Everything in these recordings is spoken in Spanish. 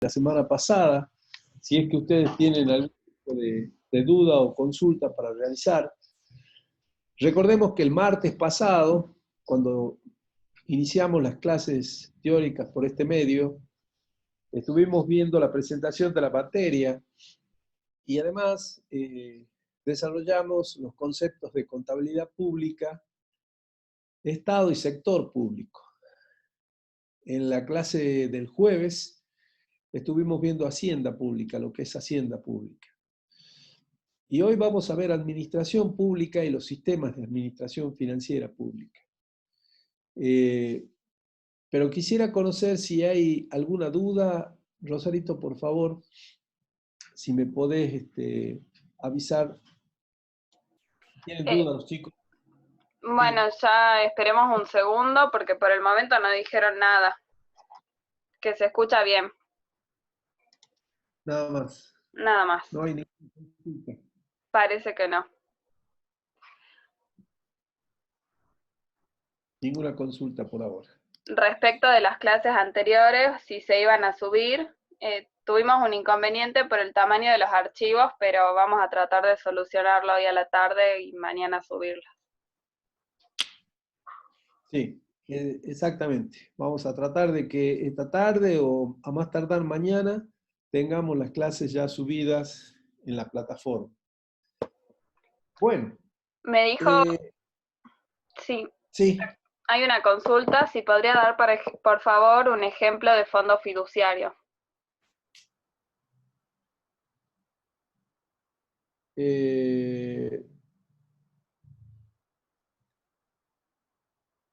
la semana pasada. Si es que ustedes tienen algún tipo de duda o consulta para realizar. Recordemos que el martes pasado, cuando iniciamos las clases teóricas por este medio, estuvimos viendo la presentación de la materia y además desarrollamos los conceptos de contabilidad pública, Estado y sector público. En la clase del jueves estuvimos viendo Hacienda Pública, lo que es Hacienda Pública. Y hoy vamos a ver Administración Pública y los sistemas de administración financiera pública. Pero quisiera conocer si hay alguna duda. Rosarito, por favor, si me podés avisar. ¿Tienen dudas los chicos? Bueno, ya esperemos un segundo porque por el momento no dijeron nada. Que se escucha bien. Nada más. Nada más. No hay ninguna consulta. Parece que no. Ninguna consulta por ahora. Respecto de las clases anteriores, si se iban a subir, tuvimos un inconveniente por el tamaño de los archivos, pero vamos a tratar de solucionarlo hoy a la tarde y mañana subirlos. Sí, exactamente. Vamos a tratar de que esta tarde o a más tardar mañana tengamos las clases ya subidas en la plataforma. Bueno. Me dijo, sí, hay una consulta, si podría dar por favor un ejemplo de fondo fiduciario.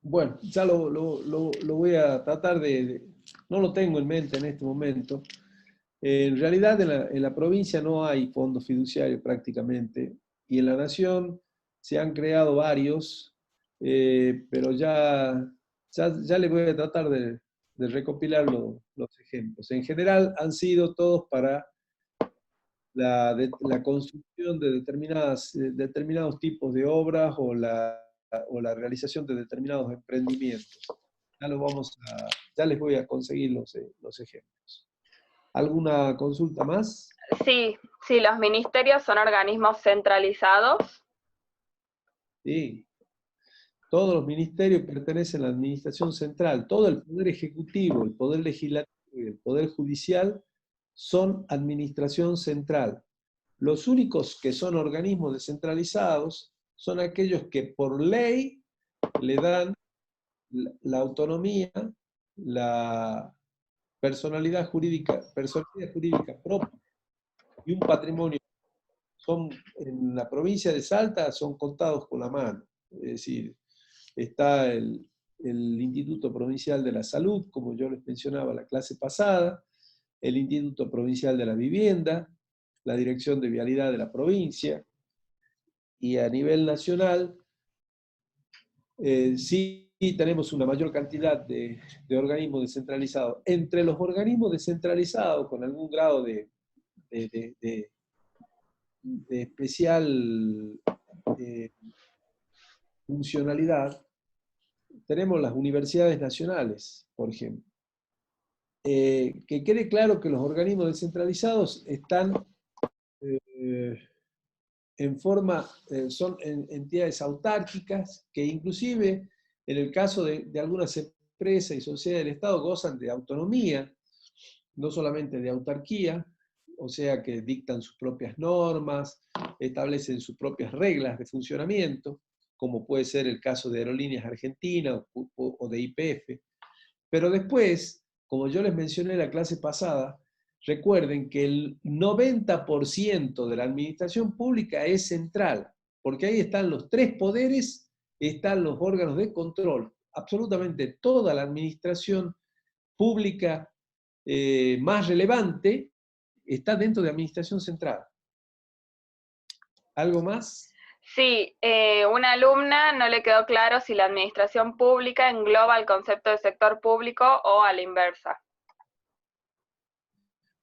Bueno, ya lo voy a tratar no lo tengo en mente en este momento. En realidad en la provincia no hay fondo fiduciario prácticamente, y en la nación se han creado varios, pero ya les voy a tratar de recopilar los ejemplos. En general han sido todos para la construcción de determinados tipos de obras o la realización de determinados emprendimientos. Ya les voy a conseguir los ejemplos. ¿Alguna consulta más? Sí, los ministerios son organismos centralizados. Sí. Todos los ministerios pertenecen a la administración central. Todo el poder ejecutivo, el poder legislativo y el poder judicial son administración central. Los únicos que son organismos descentralizados son aquellos que por ley le dan la autonomía, la personalidad jurídica propia y un patrimonio. En la provincia de Salta son contados con la mano. Es decir, está el Instituto Provincial de la Salud, como yo les mencionaba la clase pasada, el Instituto Provincial de la Vivienda, la Dirección de Vialidad de la provincia, y a nivel nacional sí tenemos una mayor cantidad de organismos descentralizados. Entre los organismos descentralizados, con algún grado de especial funcionalidad, tenemos las universidades nacionales, por ejemplo. Que quede claro que los organismos descentralizados están son entidades autárquicas que inclusive en el caso de algunas empresas y sociedades del Estado gozan de autonomía, no solamente de autarquía, o sea que dictan sus propias normas, establecen sus propias reglas de funcionamiento, como puede ser el caso de Aerolíneas Argentinas o de YPF. Pero después, como yo les mencioné en la clase pasada, recuerden que el 90% de la administración pública es central, porque ahí están los tres poderes, están los órganos de control. Absolutamente toda la administración pública más relevante está dentro de administración central. ¿Algo más? Sí, una alumna no le quedó claro si la administración pública engloba el concepto de sector público o a la inversa.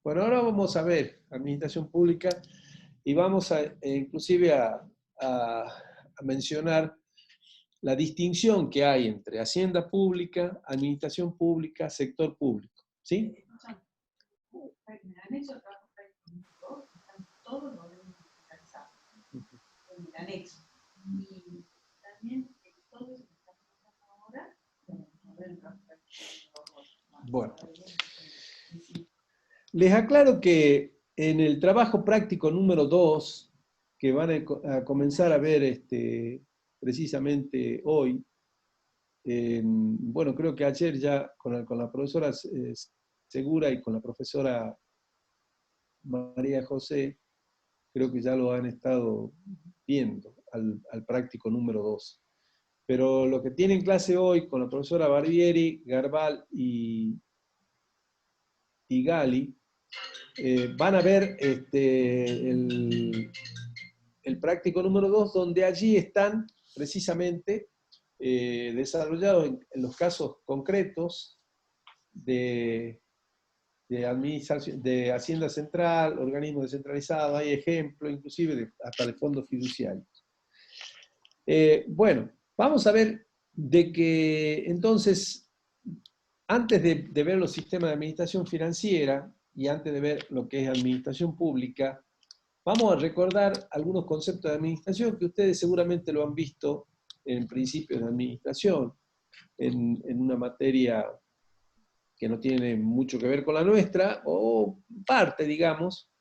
Bueno, ahora vamos a ver administración pública y vamos inclusive a mencionar la distinción que hay entre hacienda pública, administración pública, sector público. ¿Sí? práctico, en el anexo del trabajo práctico número 2 están todos los organismos digitalizados, en el anexo. Y también todo eso que estamos haciendo ahora, vamos a ver el trabajo práctico número 2. Bueno, les aclaro que en el trabajo práctico número 2, que van a comenzar a ver precisamente hoy, bueno, creo que ayer ya con la profesora Segura y con la profesora María José, creo que ya lo han estado viendo al práctico número 2. Pero lo que tienen clase hoy con la profesora Barbieri, Garbal y Gali, van a ver el práctico número 2, donde allí están precisamente desarrollados en los casos concretos de administración, de Hacienda Central, organismos descentralizados, hay ejemplos inclusive hasta de fondos fiduciarios. Bueno, vamos a ver de que entonces, antes de ver los sistemas de administración financiera y antes de ver lo que es administración pública, vamos a recordar algunos conceptos de administración que ustedes seguramente lo han visto en principios de administración, en una materia que no tiene mucho que ver con la nuestra, o parte, digamos,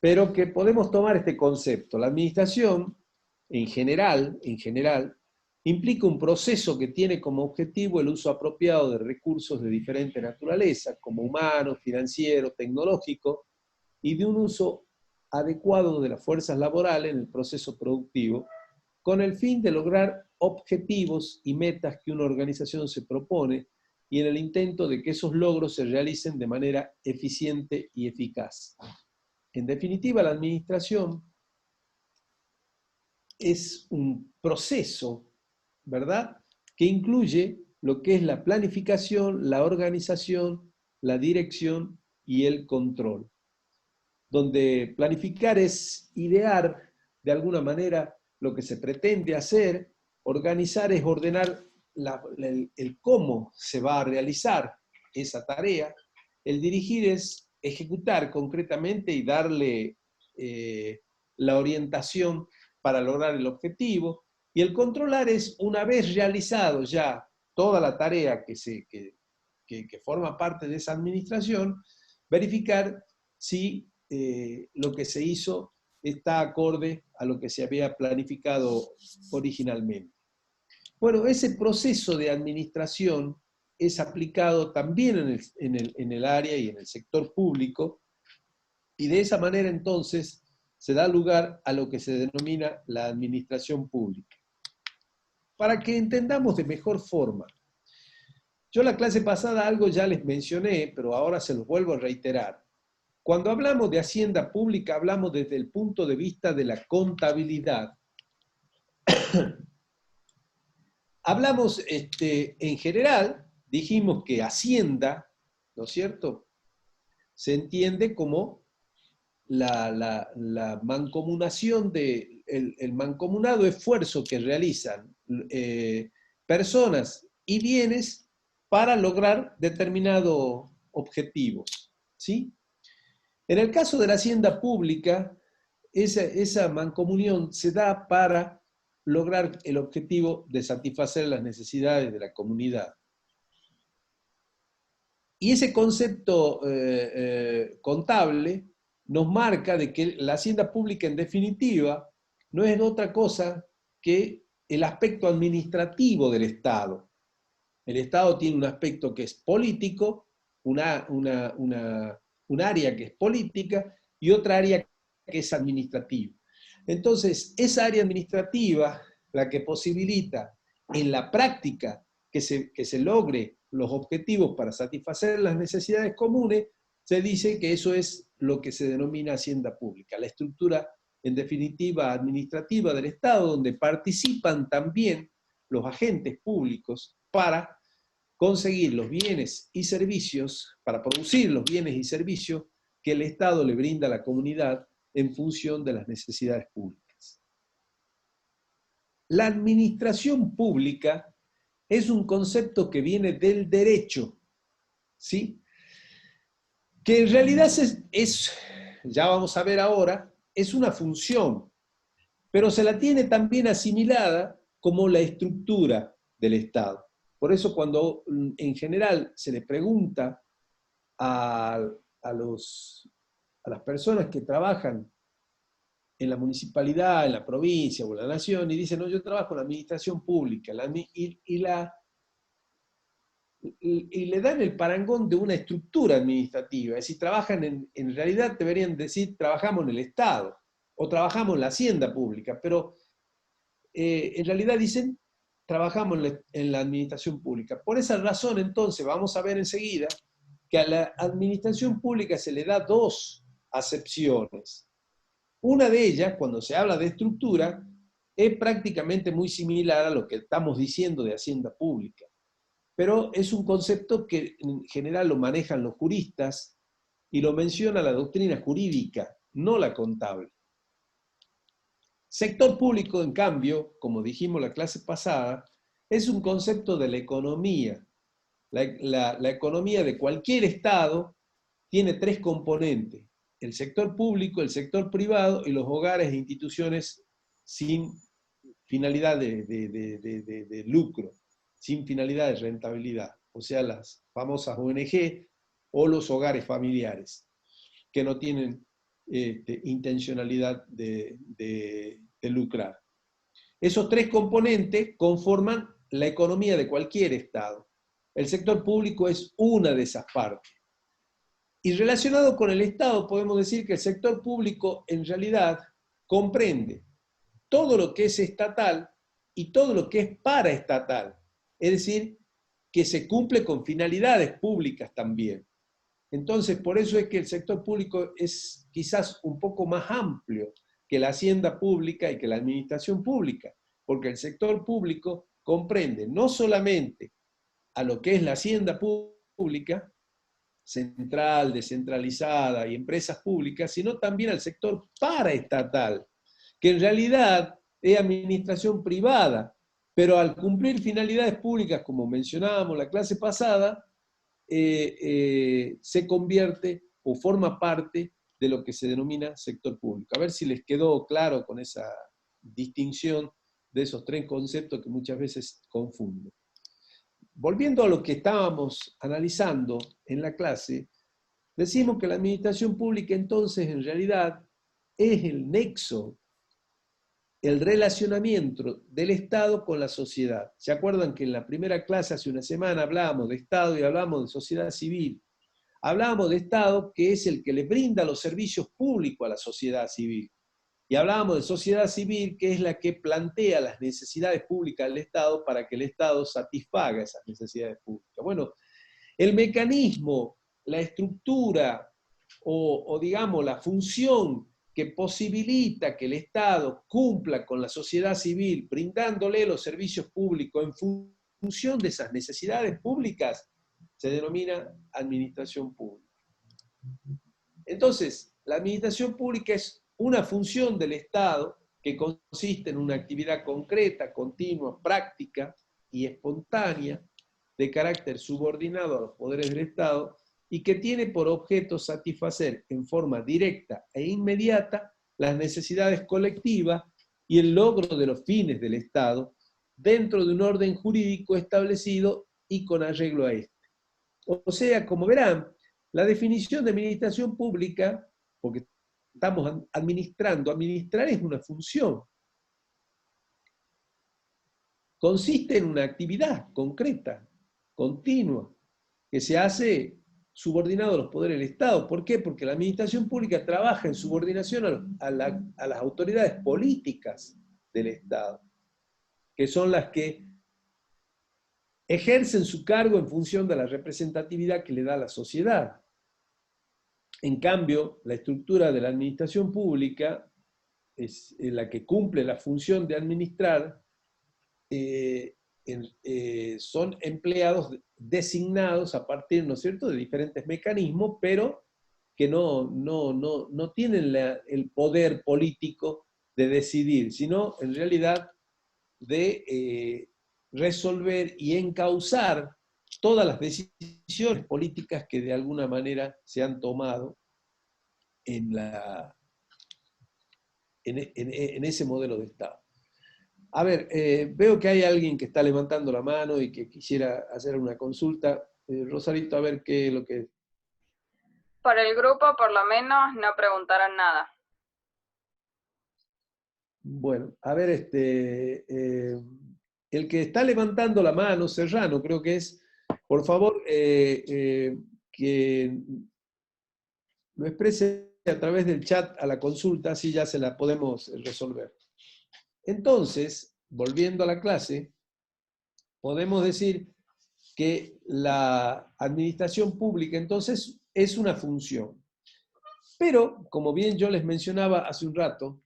pero que podemos tomar este concepto. La administración, en general, implica un proceso que tiene como objetivo el uso apropiado de recursos de diferente naturaleza, como humano, financiero, tecnológico, y de un uso adecuado de las fuerzas laborales en el proceso productivo, con el fin de lograr objetivos y metas que una organización se propone y en el intento de que esos logros se realicen de manera eficiente y eficaz. En definitiva, la administración es un proceso, ¿verdad?, que incluye lo que es la planificación, la organización, la dirección y el control. Donde planificar es idear de alguna manera lo que se pretende hacer, organizar es ordenar el cómo se va a realizar esa tarea, el dirigir es ejecutar concretamente y darle la orientación para lograr el objetivo, y el controlar es, una vez realizado ya toda la tarea que forma parte de esa administración, verificar si lo que se hizo está acorde a lo que se había planificado originalmente. Bueno, ese proceso de administración es aplicado también en el área y en el sector público, y de esa manera entonces se da lugar a lo que se denomina la administración pública. Para que entendamos de mejor forma, yo la clase pasada algo ya les mencioné, pero ahora se los vuelvo a reiterar. Cuando hablamos de hacienda pública, hablamos desde el punto de vista de la contabilidad. Hablamos en general, dijimos que hacienda, ¿no es cierto?, se entiende como la mancomunación el mancomunado esfuerzo que realizan personas y bienes para lograr determinados objetivos, ¿sí? En el caso de la hacienda pública, esa mancomunión se da para lograr el objetivo de satisfacer las necesidades de la comunidad. Y ese concepto contable nos marca de que la hacienda pública, en definitiva, no es otra cosa que el aspecto administrativo del Estado. El Estado tiene un aspecto que es político, un área que es política y otra área que es administrativa. Entonces, esa área administrativa, la que posibilita en la práctica que se logre los objetivos para satisfacer las necesidades comunes, se dice que eso es lo que se denomina hacienda pública, la estructura, en definitiva, administrativa del Estado, donde participan también los agentes públicos para conseguir los bienes y servicios, para producir los bienes y servicios que el Estado le brinda a la comunidad en función de las necesidades públicas. La administración pública es un concepto que viene del derecho, ¿sí? que en realidad ya vamos a ver ahora, es una función, pero se la tiene también asimilada como la estructura del Estado. Por eso cuando en general se le pregunta a las personas que trabajan en la municipalidad, en la provincia o en la nación, y dicen, no, yo trabajo en la administración pública, y le dan el parangón de una estructura administrativa, es decir, trabajan en realidad deberían decir, trabajamos en el Estado, o trabajamos en la hacienda pública, pero en realidad dicen, trabajamos en la administración pública. Por esa razón, entonces, vamos a ver enseguida que a la administración pública se le da dos acepciones. Una de ellas, cuando se habla de estructura, es prácticamente muy similar a lo que estamos diciendo de hacienda pública. Pero es un concepto que en general lo manejan los juristas y lo menciona la doctrina jurídica, no la contable. Sector público, en cambio, como dijimos la clase pasada, es un concepto de la economía. La economía de cualquier Estado tiene tres componentes: el sector público, el sector privado y los hogares e instituciones sin finalidad de lucro, sin finalidad de rentabilidad, o sea, las famosas ONG o los hogares familiares, que no tienen intencionalidad de lucrar. Esos tres componentes conforman la economía de cualquier Estado. El sector público es una de esas partes. Y relacionado con el Estado, podemos decir que el sector público en realidad comprende todo lo que es estatal y todo lo que es paraestatal. Es decir, que se cumple con finalidades públicas también. Entonces, por eso es que el sector público es quizás un poco más amplio que la hacienda pública y que la administración pública, porque el sector público comprende no solamente a lo que es la hacienda pública, central, descentralizada y empresas públicas, sino también al sector paraestatal, que en realidad es administración privada, pero al cumplir finalidades públicas, como mencionábamos la clase pasada, se convierte o forma parte de lo que se denomina sector público. A ver si les quedó claro con esa distinción de esos tres conceptos que muchas veces confunden. Volviendo a lo que estábamos analizando en la clase, decimos que la administración pública entonces en realidad es el nexo, el relacionamiento del Estado con la sociedad. ¿Se acuerdan que en la primera clase hace una semana hablábamos de Estado y hablábamos de sociedad civil? Hablábamos de Estado, que es el que le brinda los servicios públicos a la sociedad civil. Y hablábamos de sociedad civil, que es la que plantea las necesidades públicas del Estado para que el Estado satisfaga esas necesidades públicas. Bueno, el mecanismo, la estructura o digamos la función que posibilita que el Estado cumpla con la sociedad civil, brindándole los servicios públicos en función de esas necesidades públicas, se denomina administración pública. Entonces, la administración pública es una función del Estado que consiste en una actividad concreta, continua, práctica y espontánea de carácter subordinado a los poderes del Estado y que tiene por objeto satisfacer en forma directa e inmediata las necesidades colectivas y el logro de los fines del Estado dentro de un orden jurídico establecido y con arreglo a este. O sea, como verán, la definición de administración pública, porque estamos administrando, administrar es una función. Consiste en una actividad concreta, continua, que se hace subordinado a los poderes del Estado. ¿Por qué? Porque la administración pública trabaja en subordinación a las autoridades políticas del Estado, que son las que ejercen su cargo en función de la representatividad que le da la sociedad. En cambio, la estructura de la administración pública es la que cumple la función de administrar, son empleados designados a partir, ¿no es cierto?, de diferentes mecanismos, pero que no tienen el poder político de decidir, sino en realidad de resolver y encauzar todas las decisiones políticas que de alguna manera se han tomado en ese modelo de Estado. A ver, veo que hay alguien que está levantando la mano y que quisiera hacer una consulta. Rosarito, a ver qué es lo que... Por el grupo, por lo menos, no preguntaron nada. Bueno, a ver, el que está levantando la mano, Serrano, creo que es, por favor, que lo exprese a través del chat a la consulta, así ya se la podemos resolver. Entonces, volviendo a la clase, podemos decir que la administración pública, entonces, es una función. Pero, como bien yo les mencionaba hace un rato,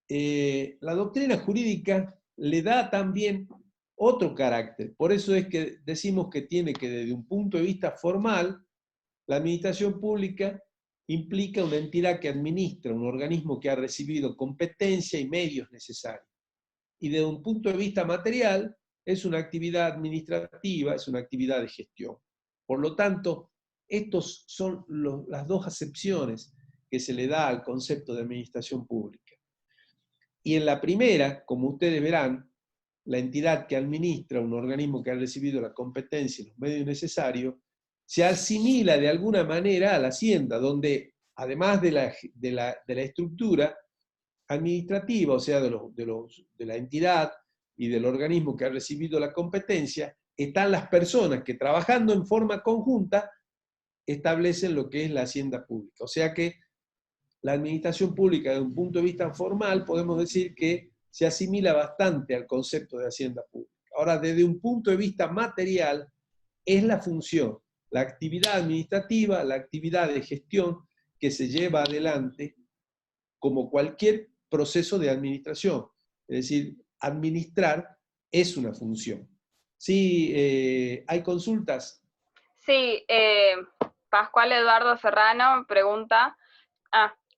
la doctrina jurídica le da también otro carácter. Por eso es que decimos que tiene que, desde un punto de vista formal, la administración pública implica una entidad que administra, un organismo que ha recibido competencia y medios necesarios. Y desde un punto de vista material, es una actividad administrativa, es una actividad de gestión. Por lo tanto, estos son las dos acepciones que se le da al concepto de administración pública. Y en la primera, como ustedes verán, la entidad que administra, un organismo que ha recibido la competencia y los medios necesarios, se asimila de alguna manera a la Hacienda, donde además de la estructura administrativa, o sea, de la entidad y del organismo que ha recibido la competencia, están las personas que trabajando en forma conjunta establecen lo que es la hacienda pública. O sea que la administración pública, desde un punto de vista formal, podemos decir que se asimila bastante al concepto de hacienda pública. Ahora, desde un punto de vista material, es la función, la actividad administrativa, la actividad de gestión que se lleva adelante como cualquier proceso de administración. Es decir, administrar es una función. Sí, ¿hay consultas? Sí, Pascual Eduardo Serrano pregunta,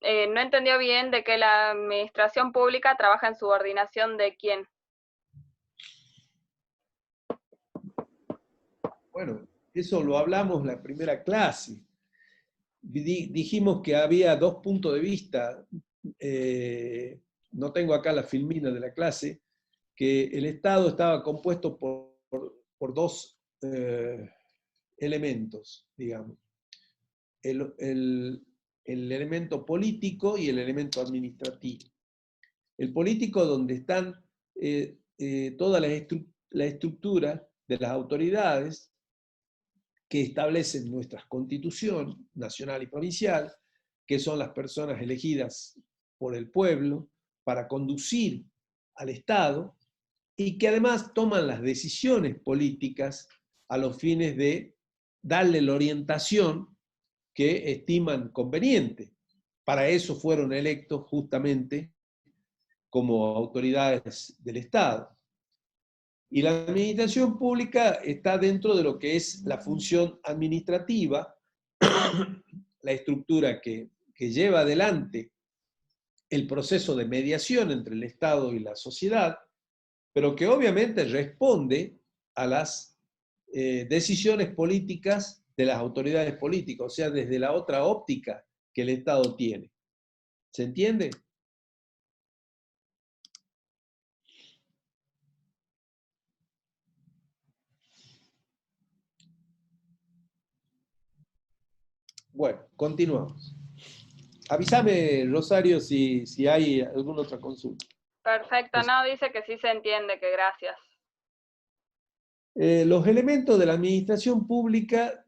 no entendió bien de que la administración pública trabaja en subordinación de quién. Bueno, eso lo hablamos en la primera clase. Dijimos que había dos puntos de vista. No tengo acá la filmina de la clase, que el Estado estaba compuesto por dos elementos, digamos. El elemento político y el elemento administrativo. El político, donde están toda la estructura de las autoridades que establecen nuestra constitución nacional y provincial, que son las personas elegidas por el pueblo para conducir al Estado y que además toman las decisiones políticas a los fines de darle la orientación que estiman conveniente. Para eso fueron electos justamente como autoridades del Estado. Y la administración pública está dentro de lo que es la función administrativa, la estructura que lleva adelante el proceso de mediación entre el Estado y la sociedad, pero que obviamente responde a las decisiones políticas de las autoridades políticas, o sea, desde la otra óptica que el Estado tiene. ¿Se entiende? Bueno, continuamos. Avísame, Rosario, si hay alguna otra consulta. Perfecto, no, dice que sí se entiende, que gracias. Los elementos de la administración pública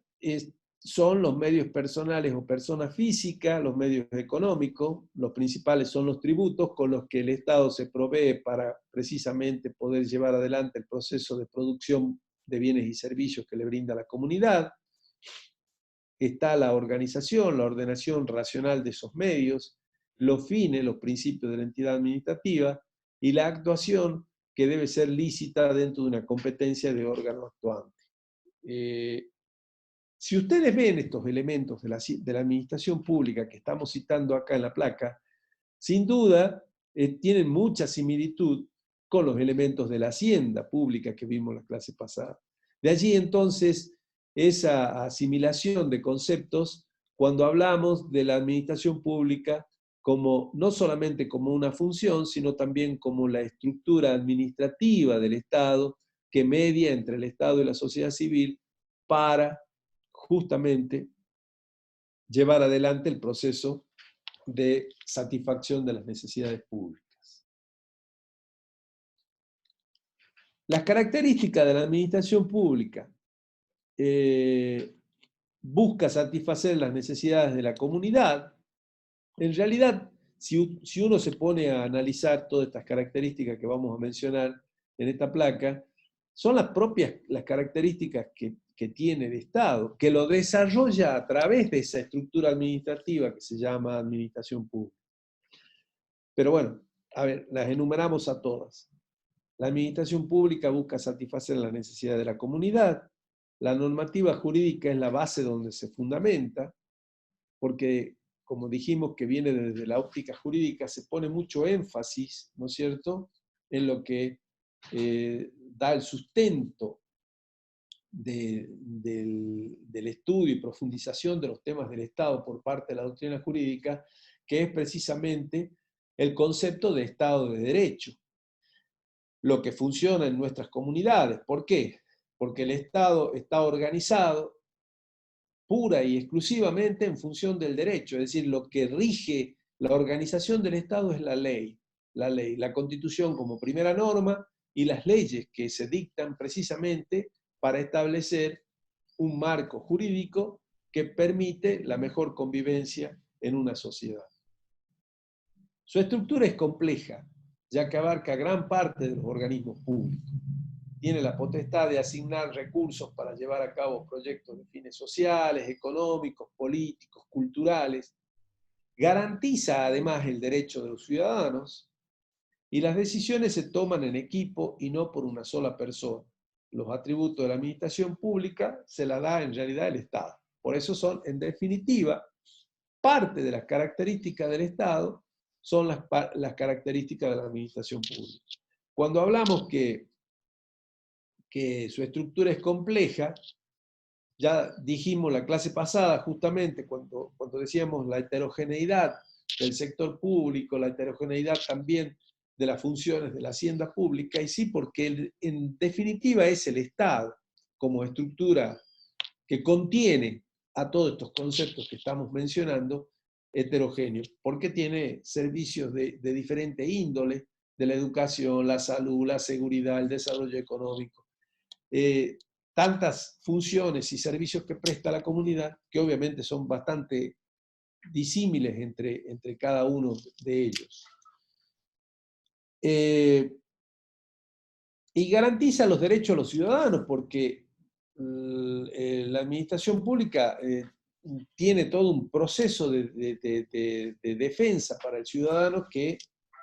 son los medios personales o personas físicas, los medios económicos, los principales son los tributos con los que el Estado se provee para precisamente poder llevar adelante el proceso de producción de bienes y servicios que le brinda la comunidad. Está la organización, la ordenación racional de esos medios, los fines, los principios de la entidad administrativa y la actuación que debe ser lícita dentro de una competencia de órgano actuante. Si ustedes ven estos elementos de la administración pública que estamos citando acá en la placa, sin duda tienen mucha similitud con los elementos de la hacienda pública que vimos en la clase pasada. De allí entonces esa asimilación de conceptos cuando hablamos de la administración pública como, no solamente como una función, sino también como la estructura administrativa del Estado que media entre el Estado y la sociedad civil para justamente llevar adelante el proceso de satisfacción de las necesidades públicas. Las características de la administración pública busca satisfacer las necesidades de la comunidad. En realidad, si uno se pone a analizar todas estas características que vamos a mencionar en esta placa, son las características que tiene el Estado, que lo desarrolla a través de esa estructura administrativa que se llama administración pública. Pero bueno, a ver, las enumeramos a todas. La administración pública busca satisfacer las necesidades de la comunidad. La normativa jurídica es la base donde se fundamenta, porque, como dijimos que viene desde la óptica jurídica, se pone mucho énfasis, ¿no es cierto?, en lo que da el sustento del estudio y profundización de los temas del Estado por parte de la doctrina jurídica, que es precisamente el concepto de Estado de Derecho. Lo que funciona en nuestras comunidades. ¿Por qué? Porque el Estado está organizado pura y exclusivamente en función del derecho, es decir, lo que rige la organización del Estado es la ley, la Constitución como primera norma y las leyes que se dictan precisamente para establecer un marco jurídico que permite la mejor convivencia en una sociedad. Su estructura es compleja, ya que abarca gran parte de los organismos públicos. Tiene la potestad de asignar recursos para llevar a cabo proyectos de fines sociales, económicos, políticos, culturales. Garantiza además el derecho de los ciudadanos y las decisiones se toman en equipo y no por una sola persona. Los atributos de la administración pública se la da en realidad el Estado. Por eso son, en definitiva, parte de las características del Estado son las características de la administración pública. Cuando hablamos que su estructura es compleja, ya dijimos la clase pasada justamente cuando decíamos la heterogeneidad del sector público, la heterogeneidad también de las funciones de la hacienda pública, y sí, porque en definitiva es el Estado como estructura que contiene a todos estos conceptos que estamos mencionando, heterogéneo, porque tiene servicios de diferente índole, de la educación, la salud, la seguridad, el desarrollo económico. Tantas funciones y servicios que presta la comunidad, que obviamente son bastante disímiles entre cada uno de ellos. Y garantiza los derechos a los ciudadanos, porque la administración pública tiene todo un proceso de defensa para el ciudadano que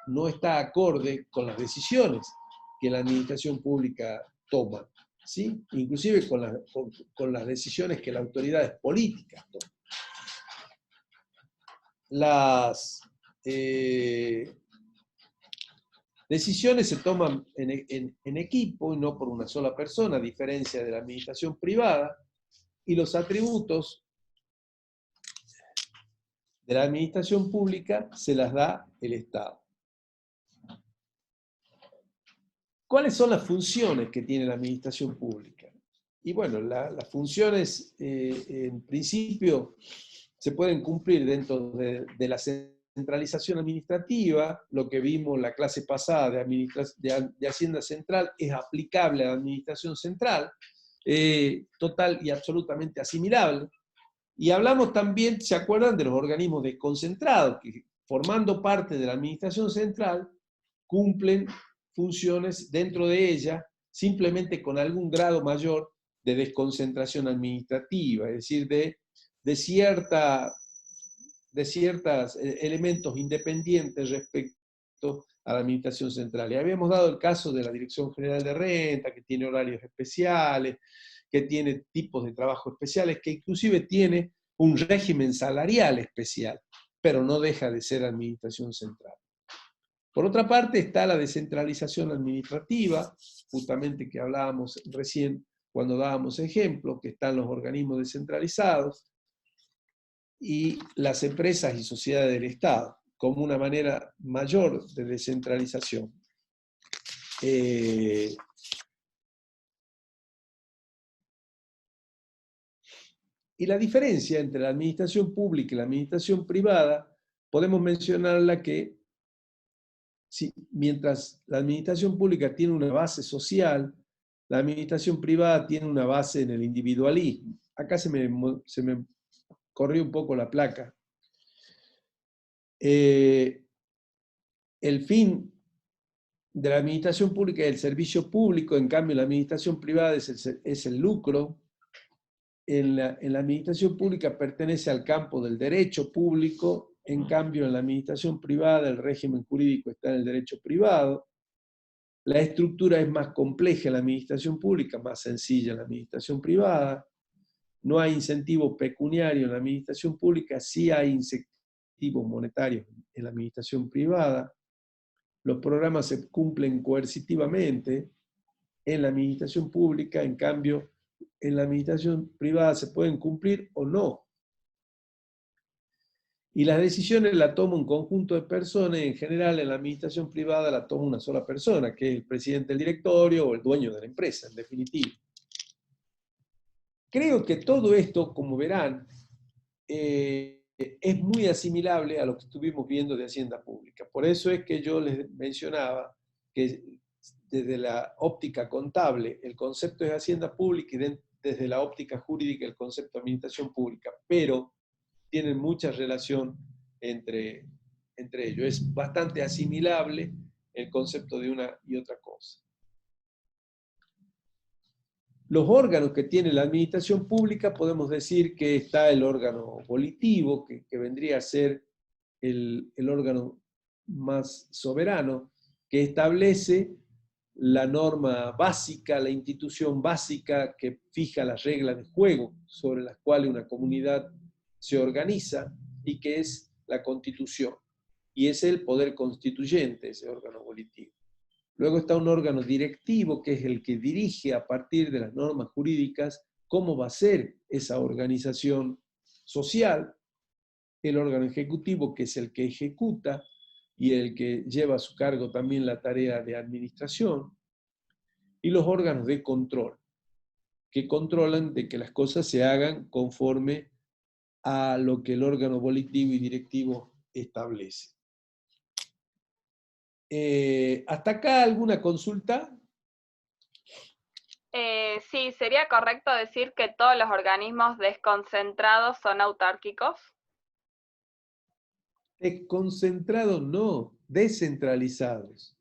no está acorde con las decisiones que la administración pública toma, ¿sí? Inclusive con las decisiones que las autoridades políticas toman. Las decisiones se toman en equipo y no por una sola persona, a diferencia de la administración privada, y los atributos de la administración pública se las da el Estado. ¿Cuáles son las funciones que tiene la administración pública? Y bueno, las funciones en principio se pueden cumplir dentro de la centralización administrativa. Lo que vimos la clase pasada de Hacienda Central es aplicable a la administración central, total y absolutamente asimilable. Y hablamos también, ¿se acuerdan?, de los organismos desconcentrados, que formando parte de la administración central, cumplen funciones dentro de ella, simplemente con algún grado mayor de desconcentración administrativa, es decir, de ciertos elementos independientes respecto a la administración central. Y habíamos dado el caso de la Dirección General de Renta, que tiene horarios especiales, que tiene tipos de trabajo especiales, que inclusive tiene un régimen salarial especial, pero no deja de ser administración central. Por otra parte está la descentralización administrativa, justamente que hablábamos recién cuando dábamos ejemplo, que están los organismos descentralizados y las empresas y sociedades del Estado, como una manera mayor de descentralización. Y la diferencia entre la administración pública y la administración privada, podemos mencionarla que mientras la administración pública tiene una base social, la administración privada tiene una base en el individualismo. Acá se me corrió un poco la placa. El fin de la administración pública es el servicio público, en cambio la administración privada es el lucro. En la administración pública pertenece al campo del derecho público, en cambio en la administración privada el régimen jurídico está en el derecho privado. La estructura es más compleja en la administración pública, más sencilla en la administración privada. No hay incentivo pecuniario en la administración pública, sí hay incentivos monetarios en la administración privada. Los programas se cumplen coercitivamente en la administración pública, en cambio en la administración privada se pueden cumplir o no. Y las decisiones las toma un conjunto de personas, en general en la administración privada la toma una sola persona, que es el presidente del directorio o el dueño de la empresa, en definitiva. Creo que todo esto, como verán, es muy asimilable a lo que estuvimos viendo de Hacienda Pública. Por eso es que yo les mencionaba que desde la óptica contable el concepto es Hacienda Pública y desde la óptica jurídica el concepto de Administración Pública, pero tienen mucha relación entre ellos. Es bastante asimilable el concepto de una y otra cosa. Los órganos que tiene la administración pública, podemos decir que está el órgano volitivo, que vendría a ser el órgano más soberano, que establece la norma básica, la institución básica que fija las reglas de juego sobre las cuales una comunidad se organiza y que es la Constitución. Y es el poder constituyente, ese órgano volitivo. Luego está un órgano directivo, que es el que dirige a partir de las normas jurídicas cómo va a ser esa organización social. El órgano ejecutivo, que es el que ejecuta y el que lleva a su cargo también la tarea de administración. Y los órganos de control, que controlan de que las cosas se hagan conforme a lo que el órgano volitivo y directivo establece. ¿Hasta acá alguna consulta? Sí, sería correcto decir que todos los organismos desconcentrados son autárquicos. Desconcentrados no, descentralizados.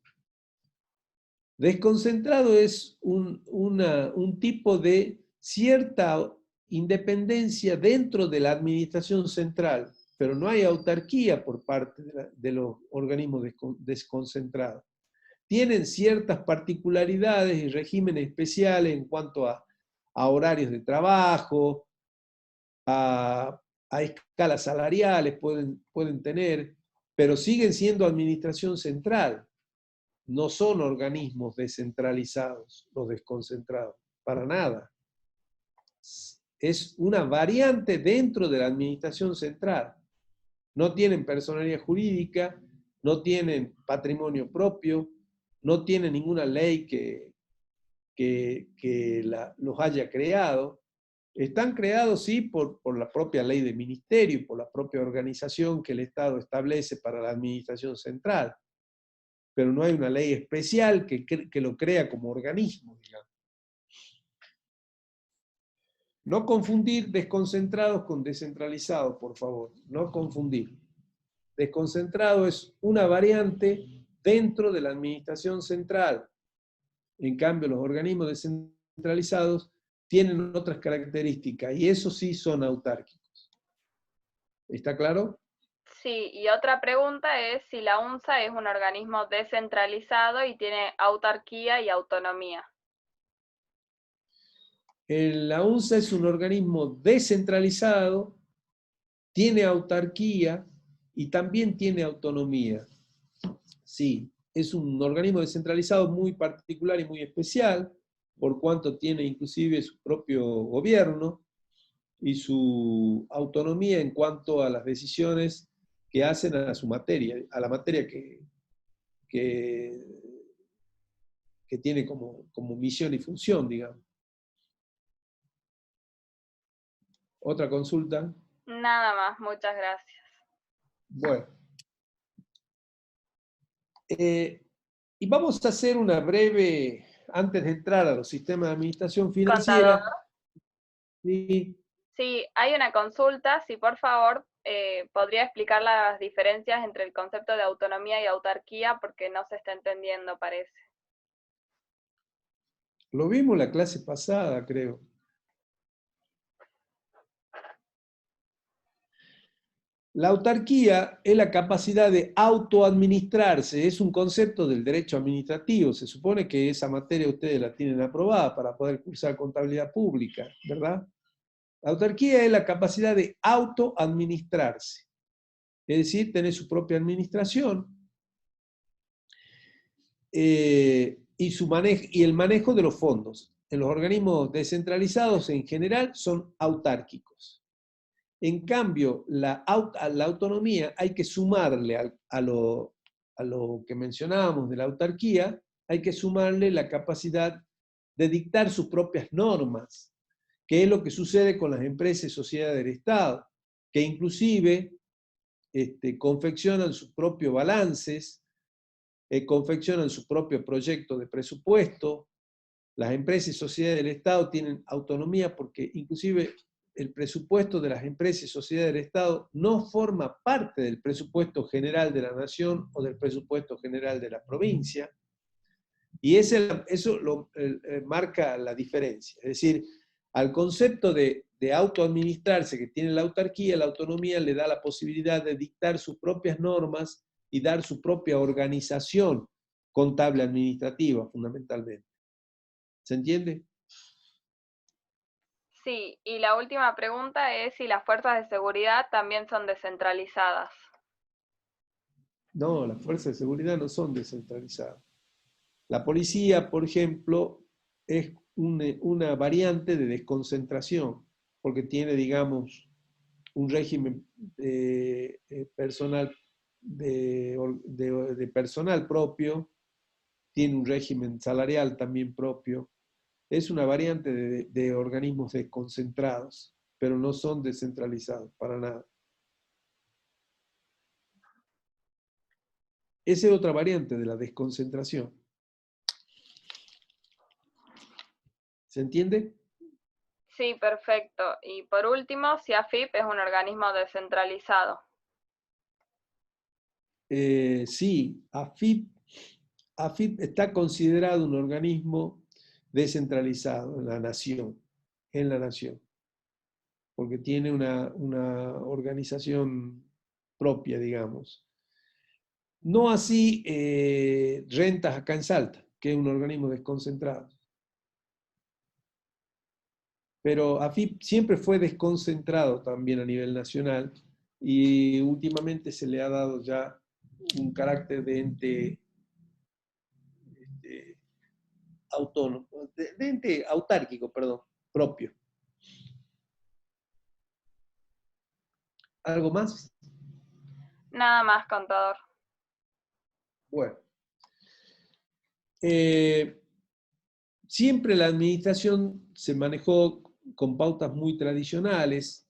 Desconcentrado es un tipo de cierta independencia dentro de la administración central, pero no hay autarquía por parte de los organismos desconcentrados. Tienen ciertas particularidades y regímenes especiales en cuanto a horarios de trabajo, a escalas salariales pueden tener, pero siguen siendo administración central. No son organismos descentralizados, los desconcentrados, para nada. Es una variante dentro de la administración central. No tienen personalidad jurídica, no tienen patrimonio propio, no tienen ninguna ley que los haya creado. Están creados, sí, por la propia ley de ministerio y por la propia organización que el Estado establece para la administración central. Pero no hay una ley especial que lo crea como organismo, digamos. No confundir desconcentrados con descentralizados, por favor. No confundir. Desconcentrado es una variante dentro de la administración central. En cambio, los organismos descentralizados tienen otras características y esos sí son autárquicos. ¿Está claro? Sí, y otra pregunta es si la UNSA es un organismo descentralizado y tiene autarquía y autonomía. La UNSA es un organismo descentralizado, tiene autarquía y también tiene autonomía. Sí, es un organismo descentralizado muy particular y muy especial, por cuanto tiene inclusive su propio gobierno y su autonomía en cuanto a las decisiones que hacen a su materia, a la materia que tiene como misión y función, digamos. ¿Otra consulta? Nada más, muchas gracias. Bueno. Y vamos a hacer una breve, antes de entrar a los sistemas de administración financiera. Contador. ¿Sí? Sí, hay una consulta, si por favor podría explicar las diferencias entre el concepto de autonomía y autarquía, porque no se está entendiendo, parece. Lo vimos la clase pasada, creo. La autarquía es la capacidad de autoadministrarse, es un concepto del derecho administrativo. Se supone que esa materia ustedes la tienen aprobada para poder cursar contabilidad pública, ¿verdad? La autarquía es la capacidad de autoadministrarse, es decir, tener su propia administración y el manejo de los fondos. En los organismos descentralizados en general son autárquicos. En cambio, la autonomía hay que sumarle a lo que mencionábamos de la autarquía, hay que sumarle la capacidad de dictar sus propias normas, que es lo que sucede con las empresas y sociedades del Estado, que inclusive confeccionan sus propios balances, confeccionan su propio proyecto de presupuesto. Las empresas y sociedades del Estado tienen autonomía porque inclusive el presupuesto de las empresas y sociedades del Estado no forma parte del presupuesto general de la nación o del presupuesto general de la provincia. Y eso marca la diferencia. Es decir, al concepto de autoadministrarse que tiene la autarquía, la autonomía le da la posibilidad de dictar sus propias normas y dar su propia organización contable administrativa, fundamentalmente. ¿Se entiende? Sí, y la última pregunta es si las fuerzas de seguridad también son descentralizadas. No, las fuerzas de seguridad no son descentralizadas. La policía, por ejemplo, es una variante de desconcentración, porque tiene, digamos, un régimen personal de personal propio, tiene un régimen salarial también propio. Es una variante de organismos desconcentrados, pero no son descentralizados, para nada. Esa es otra variante de la desconcentración. ¿Se entiende? Sí, perfecto. Y por último, si AFIP es un organismo descentralizado. Sí, AFIP está considerado un organismo descentralizado en la nación, porque tiene una organización propia, digamos. No así Rentas acá en Salta, que es un organismo desconcentrado. Pero AFIP siempre fue desconcentrado también a nivel nacional y últimamente se le ha dado ya un carácter de ente autónomo, de ente autárquico, perdón, propio. ¿Algo más? Nada más, contador. Bueno. Siempre la administración se manejó con pautas muy tradicionales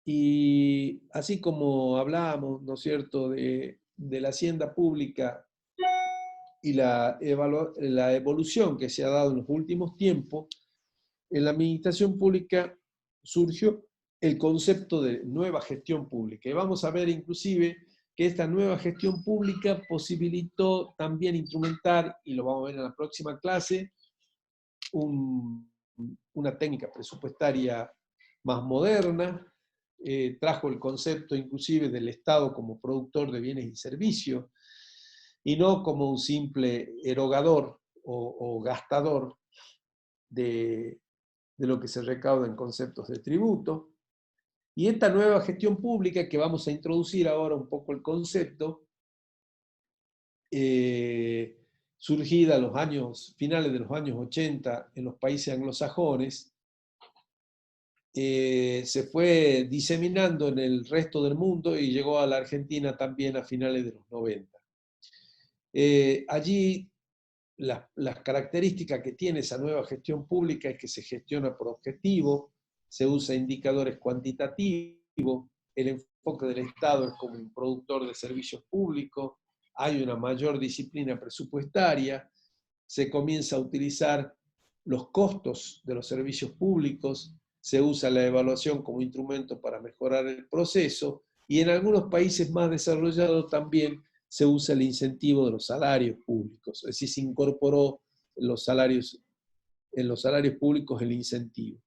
y así como hablábamos, ¿no es cierto?, de la hacienda pública y la evolución que se ha dado en los últimos tiempos, en la administración pública surgió el concepto de nueva gestión pública. Y vamos a ver inclusive que esta nueva gestión pública posibilitó también instrumentar, y lo vamos a ver en la próxima clase, una técnica presupuestaria más moderna, trajo el concepto inclusive del Estado como productor de bienes y servicios, y no como un simple erogador o gastador de lo que se recauda en conceptos de tributo. Y esta nueva gestión pública, que vamos a introducir ahora un poco el concepto, surgida a los finales de los años 80 en los países anglosajones, se fue diseminando en el resto del mundo y llegó a la Argentina también a finales de los 90. Allí las características que tiene esa nueva gestión pública es que se gestiona por objetivo, se usa indicadores cuantitativos, el enfoque del Estado es como un productor de servicios públicos, hay una mayor disciplina presupuestaria, se comienza a utilizar los costos de los servicios públicos, se usa la evaluación como instrumento para mejorar el proceso, y en algunos países más desarrollados también se usa el incentivo de los salarios públicos, es decir, se incorporó en los salarios públicos el incentivo.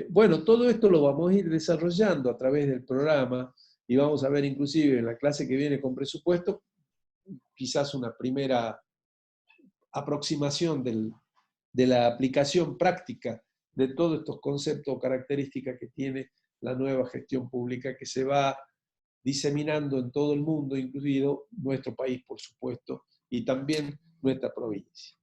Bueno, todo esto lo vamos a ir desarrollando a través del programa y vamos a ver inclusive en la clase que viene con presupuesto, quizás una primera aproximación de la aplicación práctica de todos estos conceptos o características que tiene la nueva gestión pública que se va diseminando en todo el mundo, incluido nuestro país, por supuesto, y también nuestra provincia.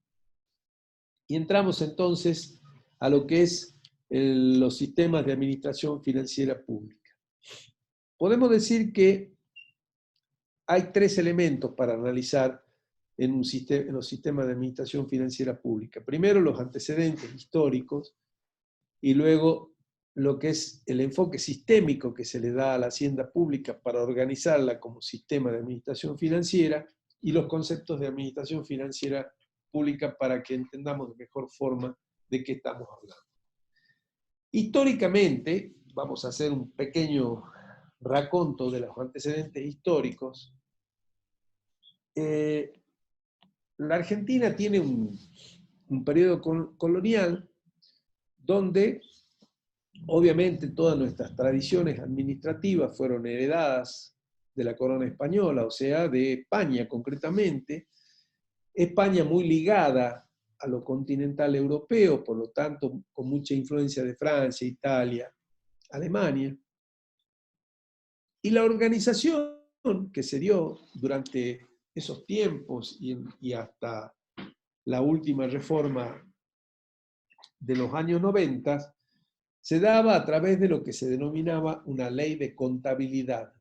Y entramos entonces a lo que es los sistemas de administración financiera pública. Podemos decir que hay tres elementos para analizar en los sistemas de administración financiera pública. Primero, los antecedentes históricos, y luego lo que es el enfoque sistémico que se le da a la hacienda pública para organizarla como sistema de administración financiera, y los conceptos de administración financiera pública para que entendamos de mejor forma de qué estamos hablando. Históricamente, vamos a hacer un pequeño raconto de los antecedentes históricos. La Argentina tiene un periodo colonial donde obviamente todas nuestras tradiciones administrativas fueron heredadas de la corona española, o sea, de España concretamente. España muy ligada a lo continental europeo, por lo tanto con mucha influencia de Francia, Italia, Alemania. Y la organización que se dio durante esos tiempos y hasta la última reforma de los años 90, se daba a través de lo que se denominaba una ley de contabilidad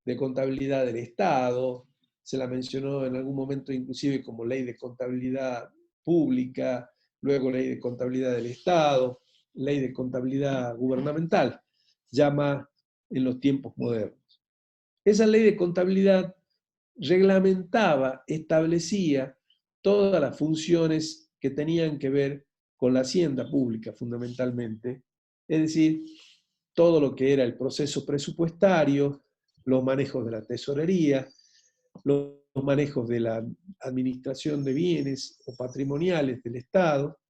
del Estado, se la mencionó en algún momento inclusive como ley de contabilidad pública, luego ley de contabilidad del Estado, ley de contabilidad gubernamental, llama en los tiempos modernos. Esa ley de contabilidad reglamentaba, establecía todas las funciones que tenían que ver con la hacienda pública fundamentalmente, es decir, todo lo que era el proceso presupuestario, los manejos de la tesorería, los manejos de la administración de bienes o patrimoniales del Estado,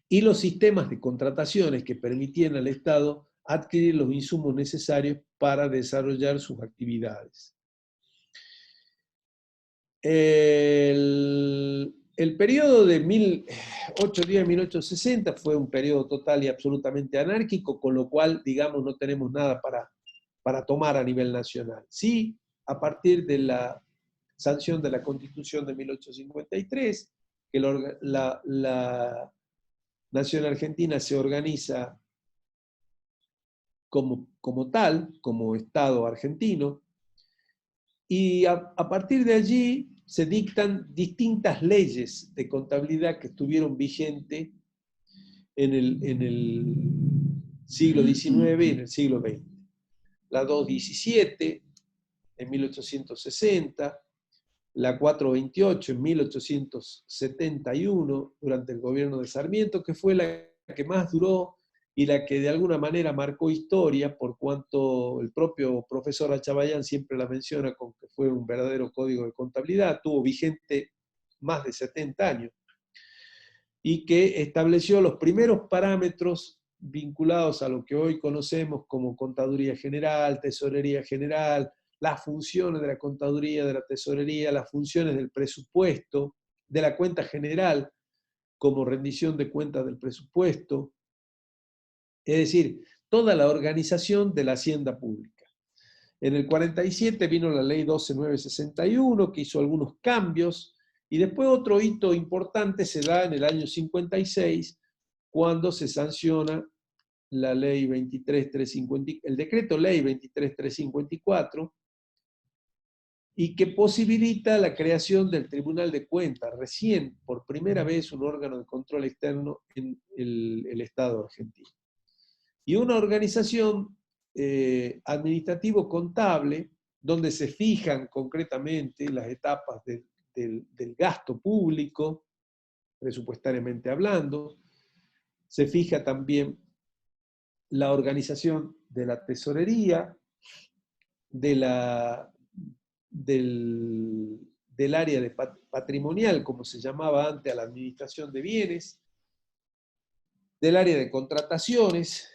y los sistemas de contrataciones que permitían al Estado adquirir los insumos necesarios para desarrollar sus actividades. El periodo de 1810-1860 fue un periodo total y absolutamente anárquico, con lo cual, digamos, no tenemos nada para tomar a nivel nacional. Sí, a partir de la sanción de la Constitución de 1853, que la nación argentina se organiza como tal, como Estado argentino, y a partir de allí se dictan distintas leyes de contabilidad que estuvieron vigentes en el siglo XIX y en el siglo XX. La 217 en 1860, la 428 en 1871, durante el gobierno de Sarmiento, que fue la que más duró y la que de alguna manera marcó historia, por cuanto el propio profesor Achabayán siempre la menciona con que fue un verdadero código de contabilidad, tuvo vigente más de 70 años, y que estableció los primeros parámetros vinculados a lo que hoy conocemos como Contaduría General, Tesorería General, las funciones de la Contaduría, de la Tesorería, las funciones del presupuesto, de la cuenta general como rendición de cuentas del presupuesto, es decir, toda la organización de la hacienda pública. En el 47 vino la ley 12961, que hizo algunos cambios, y después otro hito importante se da en el año 56, cuando se sanciona la ley 23.350, el decreto ley 23.354, y que posibilita la creación del Tribunal de Cuentas, recién, por primera vez, un órgano de control externo en el Estado argentino. Y una organización administrativo-contable, donde se fijan concretamente las etapas del gasto público, presupuestariamente hablando. Se fija también la organización de la tesorería, del área de patrimonial, como se llamaba antes a la administración de bienes, del área de contrataciones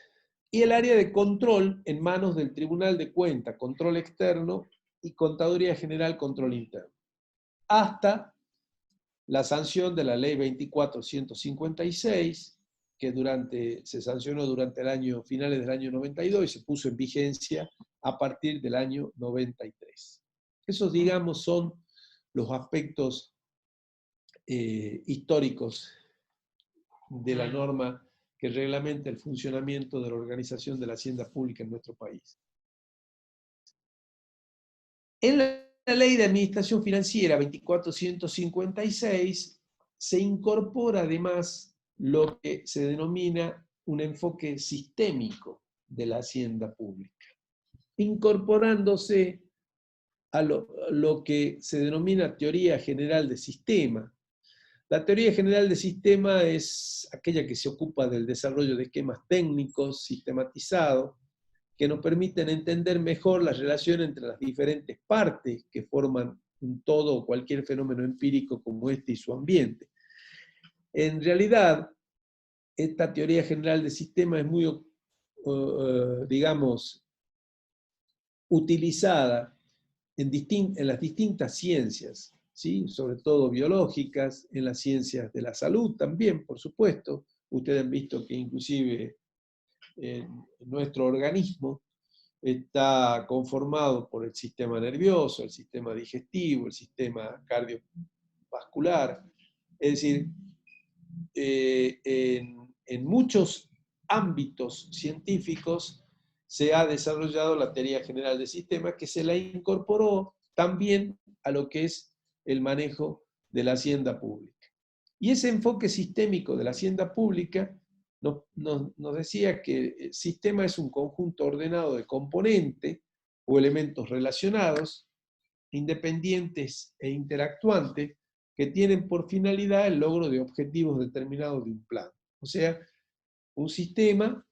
y el área de control en manos del Tribunal de Cuentas, control externo, y Contaduría General, control interno. Hasta la sanción de la ley 24.156, que se sancionó durante finales del año 92 y se puso en vigencia a partir del año 93. Esos, digamos, son los aspectos históricos de la norma que reglamenta el funcionamiento de la organización de la hacienda pública en nuestro país. En la ley de administración financiera 24.156 se incorpora además lo que se denomina un enfoque sistémico de la hacienda pública, incorporándose a lo que se denomina teoría general de sistema. La teoría general de sistema es aquella que se ocupa del desarrollo de esquemas técnicos sistematizados que nos permiten entender mejor la relación entre las diferentes partes que forman un todo o cualquier fenómeno empírico como este y su ambiente. En realidad, esta teoría general de sistema es muy, digamos, utilizada en las distintas ciencias, ¿sí? Sobre todo biológicas, en las ciencias de la salud también, por supuesto. Ustedes han visto que inclusive nuestro organismo está conformado por el sistema nervioso, el sistema digestivo, el sistema cardiovascular. Es decir, en muchos ámbitos científicos se ha desarrollado la teoría general de sistemas, que se la incorporó también a lo que es el manejo de la hacienda pública. Y ese enfoque sistémico de la hacienda pública nos decía que el sistema es un conjunto ordenado de componentes o elementos relacionados, independientes e interactuantes, que tienen por finalidad el logro de objetivos determinados de un plan. O sea, un sistema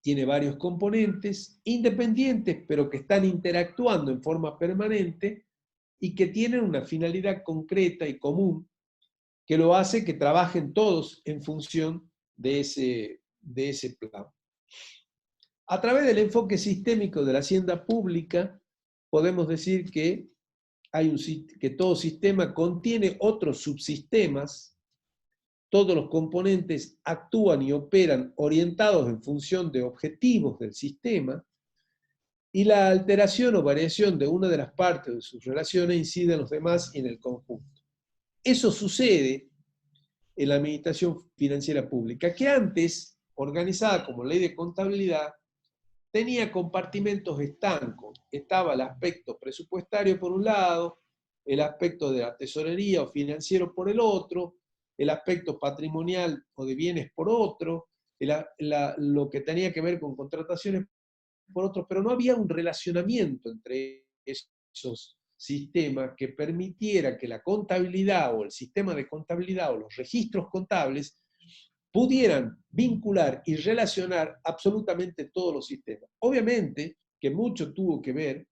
tiene varios componentes independientes, pero que están interactuando en forma permanente y que tienen una finalidad concreta y común que lo hace que trabajen todos en función de ese plan. A través del enfoque sistémico de la hacienda pública, podemos decir que todo sistema contiene otros subsistemas. Todos los componentes actúan y operan orientados en función de objetivos del sistema, y la alteración o variación de una de las partes de sus relaciones incide en los demás y en el conjunto. Eso sucede en la administración financiera pública, que antes, organizada como ley de contabilidad, tenía compartimentos estancos. Estaba el aspecto presupuestario por un lado, el aspecto de la tesorería o financiero por el otro, el aspecto patrimonial o de bienes por otro, lo que tenía que ver con contrataciones por otro, pero no había un relacionamiento entre esos sistemas que permitiera que la contabilidad o el sistema de contabilidad o los registros contables pudieran vincular y relacionar absolutamente todos los sistemas. Obviamente que mucho tuvo que ver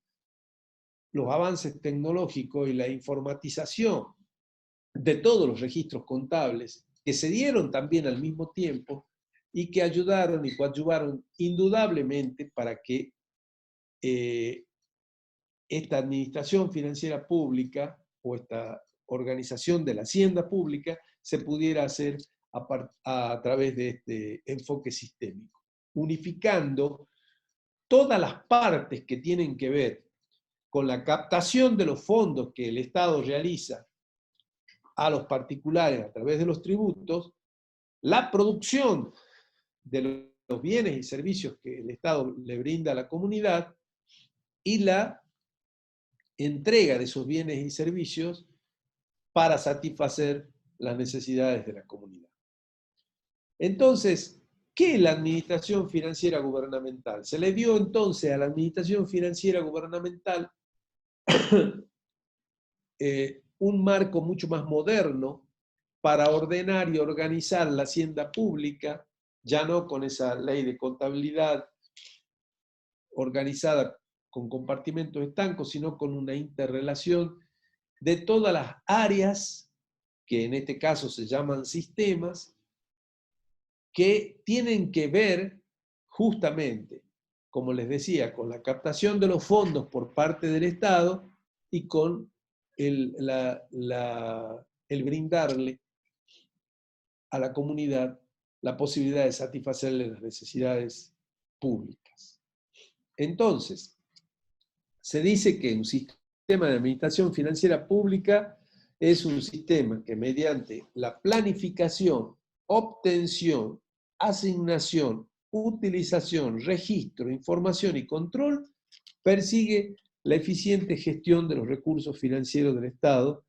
los avances tecnológicos y la informatización de todos los registros contables, que se dieron también al mismo tiempo y que ayudaron y coadyuvaron indudablemente para que esta administración financiera pública o esta organización de la hacienda pública se pudiera hacer a través de este enfoque sistémico, unificando todas las partes que tienen que ver con la captación de los fondos que el Estado realiza a los particulares a través de los tributos, la producción de los bienes y servicios que el Estado le brinda a la comunidad y la entrega de esos bienes y servicios para satisfacer las necesidades de la comunidad. Entonces, ¿qué es la administración financiera gubernamental? Se le dio entonces a la administración financiera gubernamental un marco mucho más moderno para ordenar y organizar la hacienda pública, ya no con esa ley de contabilidad organizada con compartimentos estancos, sino con una interrelación de todas las áreas, que en este caso se llaman sistemas, que tienen que ver justamente, como les decía, con la captación de los fondos por parte del Estado y con el brindarle a la comunidad la posibilidad de satisfacerle las necesidades públicas. Entonces, se dice que un sistema de administración financiera pública es un sistema que mediante la planificación, obtención, asignación, utilización, registro, información y control persigue la eficiente gestión de los recursos financieros del Estado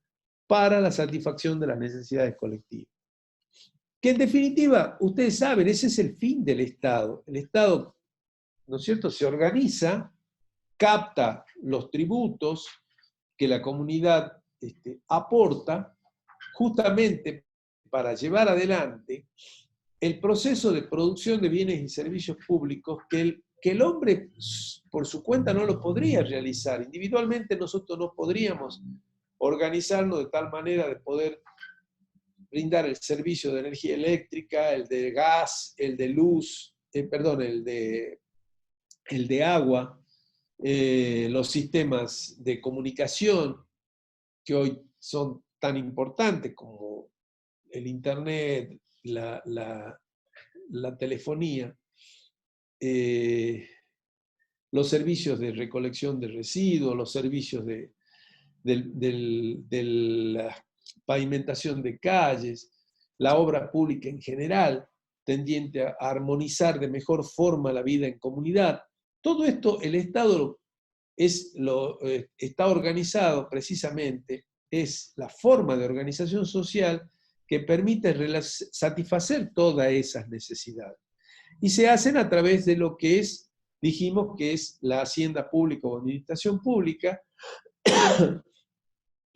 para la satisfacción de las necesidades colectivas. Que en definitiva, ustedes saben, ese es el fin del Estado. El Estado, ¿no es cierto?, se organiza, capta los tributos que la comunidad aporta justamente para llevar adelante el proceso de producción de bienes y servicios públicos que el hombre por su cuenta no lo podría realizar. Individualmente nosotros no podríamos organizarnos de tal manera de poder brindar el servicio de energía eléctrica, el de gas, el de luz, el de agua, los sistemas de comunicación que hoy son tan importantes como el internet, la telefonía, los servicios de recolección de residuos, los servicios de la pavimentación de calles, la obra pública en general, tendiente a armonizar de mejor forma la vida en comunidad. Todo esto el Estado está organizado precisamente, es la forma de organización social que permite satisfacer todas esas necesidades. Y se hacen a través de lo que dijimos que es la hacienda pública o administración pública.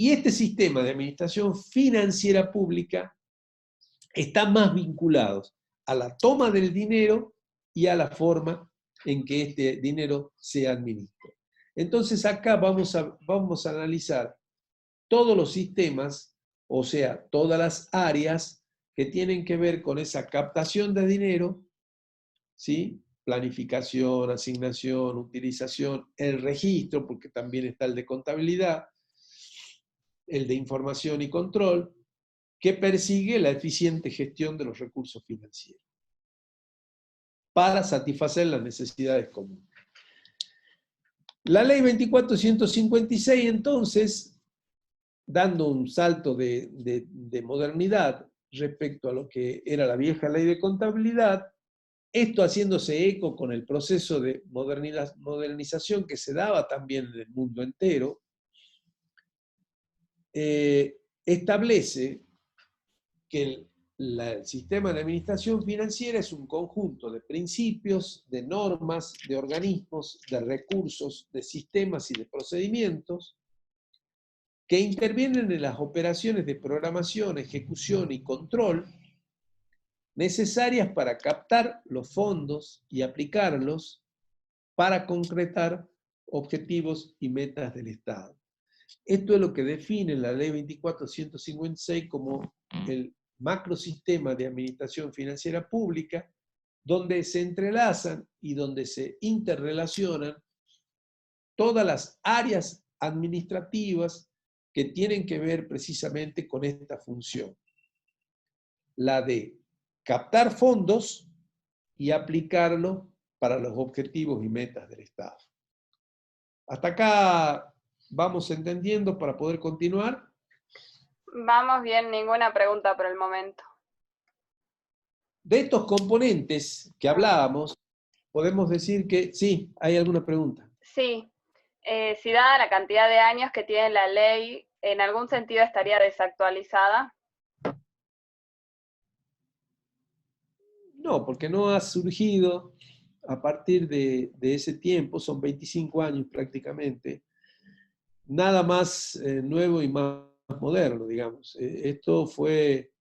Y este sistema de administración financiera pública está más vinculado a la toma del dinero y a la forma en que este dinero se administra. Entonces acá vamos a analizar todos los sistemas, o sea, todas las áreas que tienen que ver con esa captación de dinero, ¿sí? Planificación, asignación, utilización, el registro, porque también está el de contabilidad, el de información y control, que persigue la eficiente gestión de los recursos financieros para satisfacer las necesidades comunes. La ley 24.156, entonces, dando un salto de modernidad respecto a lo que era la vieja ley de contabilidad, esto haciéndose eco con el proceso de modernización que se daba también en el mundo entero, establece que el sistema de administración financiera es un conjunto de principios, de normas, de organismos, de recursos, de sistemas y de procedimientos que intervienen en las operaciones de programación, ejecución y control necesarias para captar los fondos y aplicarlos para concretar objetivos y metas del Estado. Esto es lo que define la Ley 24.156 como el macrosistema de administración financiera pública, donde se entrelazan y donde se interrelacionan todas las áreas administrativas que tienen que ver precisamente con esta función. La de captar fondos y aplicarlo para los objetivos y metas del Estado. Hasta acá vamos entendiendo para poder continuar. Vamos bien, ninguna pregunta por el momento. De estos componentes que hablábamos, podemos decir que, sí, ¿hay alguna pregunta? Sí, si dada la cantidad de años que tiene la ley, ¿en algún sentido estaría desactualizada? No, porque no ha surgido a partir de ese tiempo, son 25 años prácticamente, nada más nuevo y más moderno, digamos. Esto fue,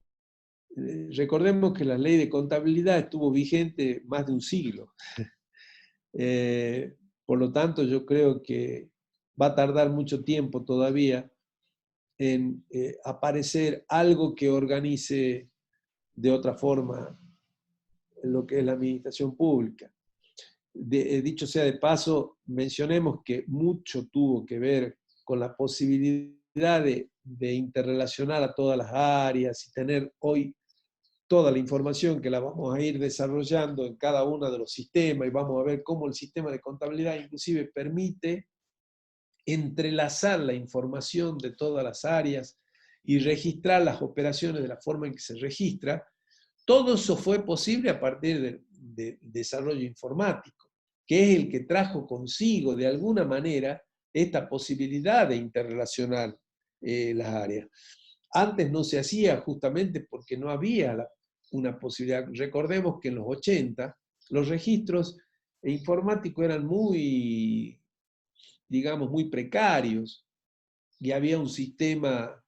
recordemos que la ley de contabilidad estuvo vigente más de un siglo. Por lo tanto, yo creo que va a tardar mucho tiempo todavía en aparecer algo que organice de otra forma lo que es la administración pública. Dicho sea de paso, mencionemos que mucho tuvo que ver con la posibilidad de interrelacionar a todas las áreas y tener hoy toda la información que la vamos a ir desarrollando en cada uno de los sistemas, y vamos a ver cómo el sistema de contabilidad inclusive permite entrelazar la información de todas las áreas y registrar las operaciones de la forma en que se registra. Todo eso fue posible a partir del desarrollo informático, que es el que trajo consigo de alguna manera esta posibilidad de interrelacionar las áreas. Antes no se hacía justamente porque no había una posibilidad. Recordemos que en los 80 los registros informáticos eran muy, digamos, muy precarios y había un sistema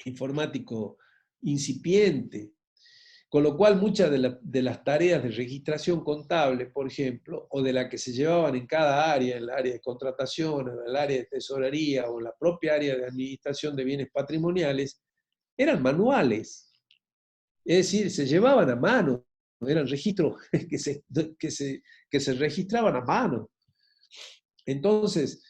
informático incipiente, con lo cual muchas de las tareas de registración contable, por ejemplo, o de las que se llevaban en cada área, en el área de contratación, en el área de tesorería o en la propia área de administración de bienes patrimoniales, eran manuales. Es decir, se llevaban a mano, eran registros que se registraban a mano. Entonces,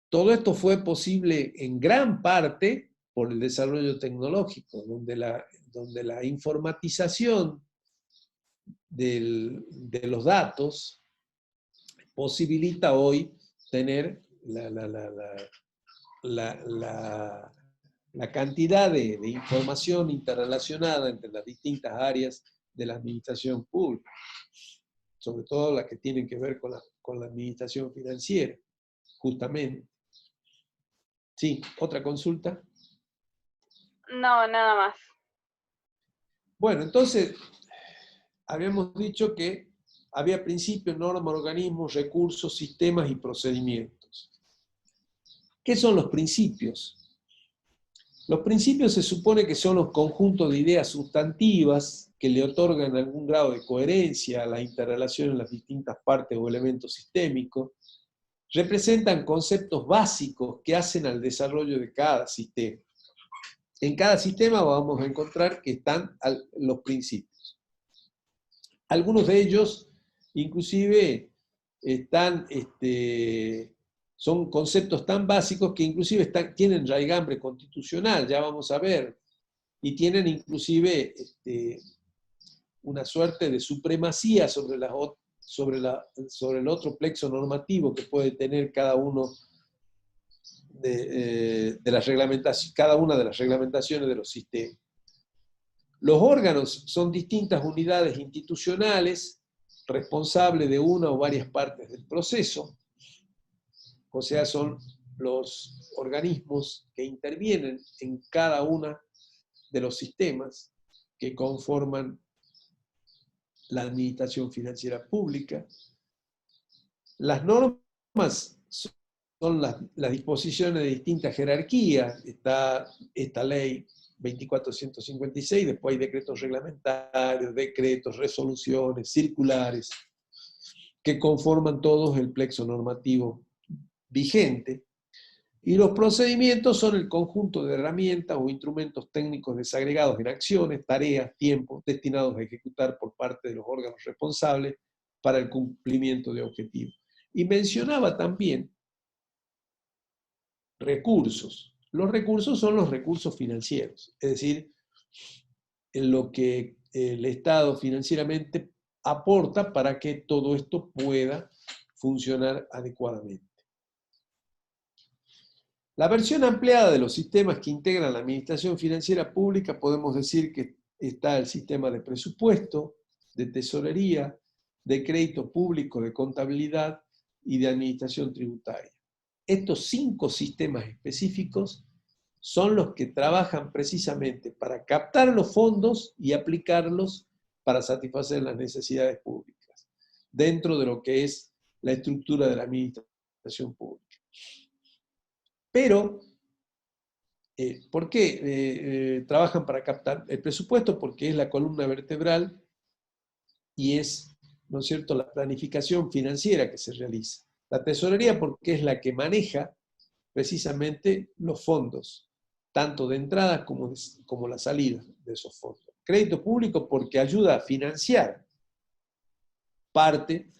todo esto fue posible en gran parte por el desarrollo tecnológico, donde la informatización de los datos posibilita hoy tener la cantidad de información interrelacionada entre las distintas áreas de la administración pública, sobre todo las que tienen que ver con la administración financiera, justamente. Sí, ¿otra consulta? No, nada más. Bueno, entonces, habíamos dicho que había principios, normas, organismos, recursos, sistemas y procedimientos. ¿Qué son los principios? Los principios se supone que son los conjuntos de ideas sustantivas que le otorgan algún grado de coherencia a la interrelación en las distintas partes o elementos sistémicos. Representan conceptos básicos que hacen al desarrollo de cada sistema. En cada sistema vamos a encontrar que están los principios. Algunos de ellos, inclusive, son conceptos tan básicos que inclusive tienen raigambre constitucional, ya vamos a ver, y tienen inclusive una suerte de supremacía sobre el otro plexo normativo que puede tener cada uno de las reglamentaciones, cada una de las reglamentaciones de los sistemas. Los órganos son distintas unidades institucionales responsables de una o varias partes del proceso, o sea, son los organismos que intervienen en cada uno de los sistemas que conforman la administración financiera pública. Las normas son las disposiciones de distintas jerarquías. Está esta ley 2456, después hay decretos reglamentarios, decretos, resoluciones, circulares, que conforman todos el plexo normativo vigente. Y los procedimientos son el conjunto de herramientas o instrumentos técnicos desagregados en acciones, tareas, tiempos, destinados a ejecutar por parte de los órganos responsables para el cumplimiento de objetivos. Y mencionaba también recursos. Los recursos son los recursos financieros, es decir, en lo que el Estado financieramente aporta para que todo esto pueda funcionar adecuadamente. La versión ampliada de los sistemas que integran la administración financiera pública, podemos decir que está el sistema de presupuesto, de tesorería, de crédito público, de contabilidad y de administración tributaria. Estos 5 sistemas específicos son los que trabajan precisamente para captar los fondos y aplicarlos para satisfacer las necesidades públicas, dentro de lo que es la estructura de la administración pública. Pero, ¿por qué trabajan para captar el presupuesto? Porque es la columna vertebral y es, ¿no es cierto?, la planificación financiera que se realiza. La tesorería porque es la que maneja precisamente los fondos, tanto de entrada como la salida de esos fondos. Crédito público porque ayuda a financiar parte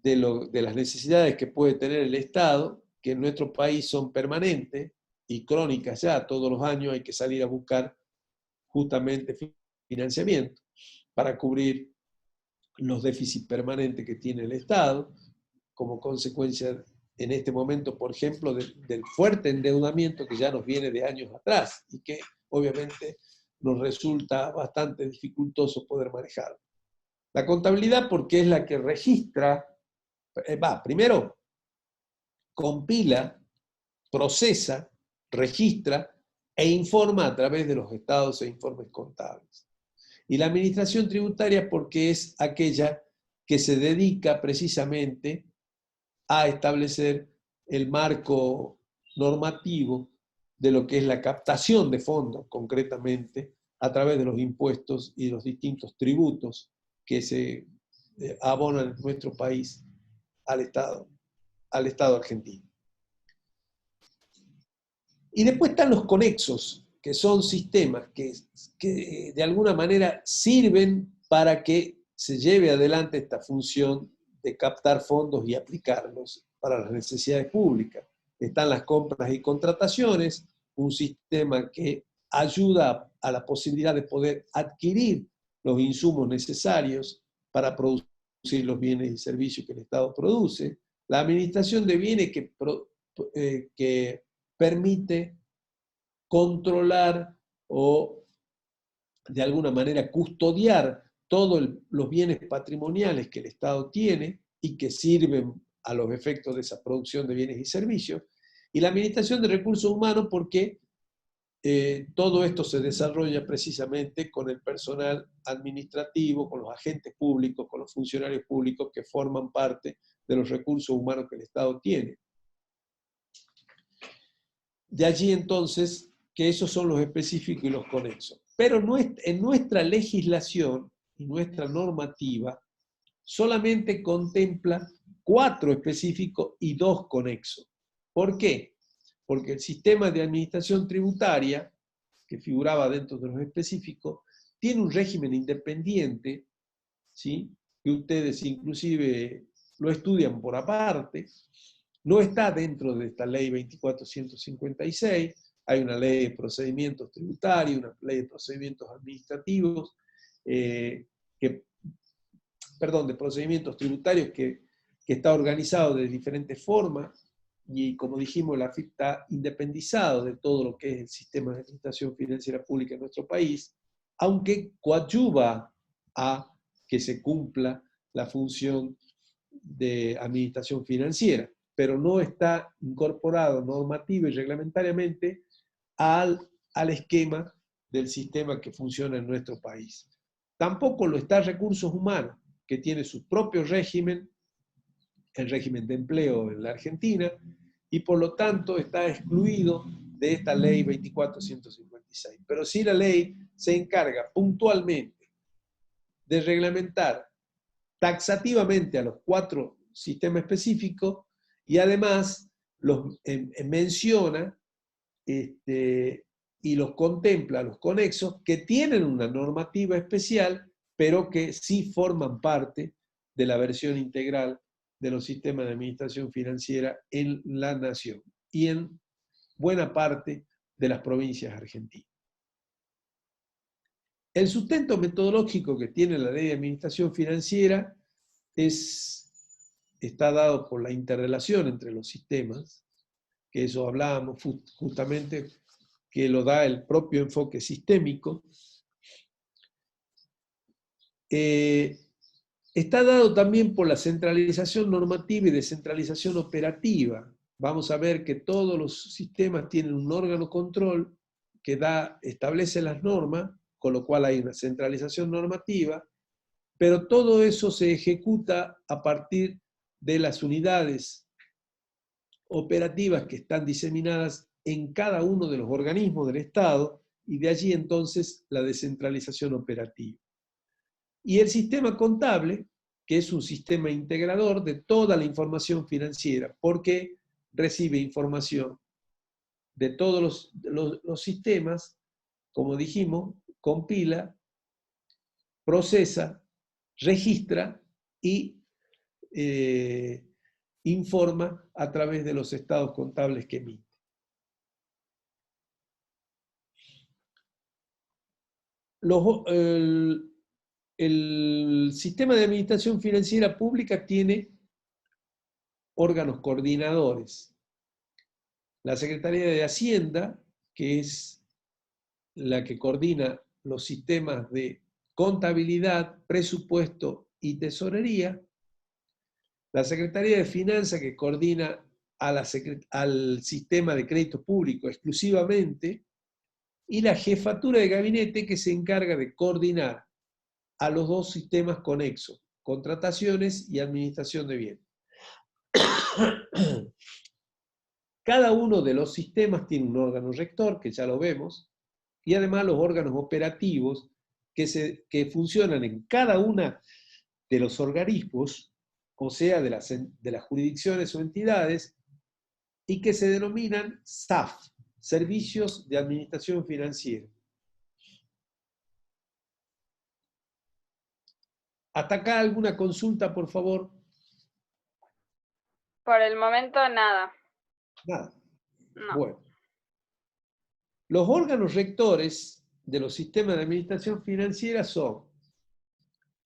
de las necesidades que puede tener el Estado, que en nuestro país son permanentes y crónicas ya, todos los años hay que salir a buscar justamente financiamiento para cubrir los déficits permanentes que tiene el Estado, como consecuencia en este momento, por ejemplo, del fuerte endeudamiento que ya nos viene de años atrás y que obviamente nos resulta bastante dificultoso poder manejar. La contabilidad porque es la que registra, primero compila, procesa, registra e informa a través de los estados e informes contables. Y la administración tributaria porque es aquella que se dedica precisamente a establecer el marco normativo de lo que es la captación de fondos, concretamente, a través de los impuestos y los distintos tributos que se abonan en nuestro país al Estado argentino. Y después están los conexos, que son sistemas que de alguna manera sirven para que se lleve adelante esta función de captar fondos y aplicarlos para las necesidades públicas. Están las compras y contrataciones, un sistema que ayuda a la posibilidad de poder adquirir los insumos necesarios para producir los bienes y servicios que el Estado produce. La administración de bienes que permite controlar o de alguna manera custodiar todos los bienes patrimoniales que el Estado tiene y que sirven a los efectos de esa producción de bienes y servicios, y la administración de recursos humanos porque todo esto se desarrolla precisamente con el personal administrativo, con los agentes públicos, con los funcionarios públicos que forman parte de los recursos humanos que el Estado tiene. De allí entonces que esos son los específicos y los conexos. Pero en nuestra legislación y nuestra normativa solamente contempla 4 específicos y 2 conexos. ¿Por qué? Porque el sistema de administración tributaria, que figuraba dentro de los específicos, tiene un régimen independiente, ¿sí?, que ustedes inclusive lo estudian por aparte. No está dentro de esta ley 24.156, hay una ley de procedimientos tributarios, una ley de procedimientos administrativos, de procedimientos tributarios que está organizado de diferentes formas y, como dijimos, la AFIP está independizado de todo lo que es el sistema de administración financiera pública en nuestro país, aunque coadyuva a que se cumpla la función de administración financiera, pero no está incorporado normativa y reglamentariamente al esquema del sistema que funciona en nuestro país. Tampoco lo está recursos humanos, que tiene su propio régimen, el régimen de empleo en la Argentina, y por lo tanto está excluido de esta ley 24.156. Pero sí la ley se encarga puntualmente de reglamentar taxativamente a los 4 sistemas específicos y además los menciona y los contempla, los conexos, que tienen una normativa especial, pero que sí forman parte de la versión integral de los sistemas de administración financiera en la nación y en buena parte de las provincias argentinas. El sustento metodológico que tiene la Ley de Administración Financiera está dado por la interrelación entre los sistemas, que eso hablábamos justamente, que lo da el propio enfoque sistémico. Está dado también por la centralización normativa y descentralización operativa. Vamos a ver que todos los sistemas tienen un órgano control que establece las normas, con lo cual hay una centralización normativa, pero todo eso se ejecuta a partir de las unidades operativas que están diseminadas en cada uno de los organismos del Estado, y de allí entonces la descentralización operativa. Y el sistema contable, que es un sistema integrador de toda la información financiera, porque recibe información de todos los sistemas, como dijimos, compila, procesa, registra y informa a través de los estados contables que emite. El sistema de administración financiera pública tiene órganos coordinadores. La Secretaría de Hacienda, que es la que coordina los sistemas de contabilidad, presupuesto y tesorería. La Secretaría de Finanzas, que coordina al sistema de crédito público exclusivamente. Y la Jefatura de Gabinete, que se encarga de coordinar a los dos sistemas conexos, contrataciones y administración de bienes. Cada uno de los sistemas tiene un órgano rector, que ya lo vemos, y además los órganos operativos que funcionan en cada una de los organismos, o sea, de las jurisdicciones o entidades, y que se denominan SAF, Servicios de Administración Financiera. ¿Hasta acá alguna consulta, por favor? Por el momento, nada. Nada. No. Bueno. Los órganos rectores de los sistemas de administración financiera son,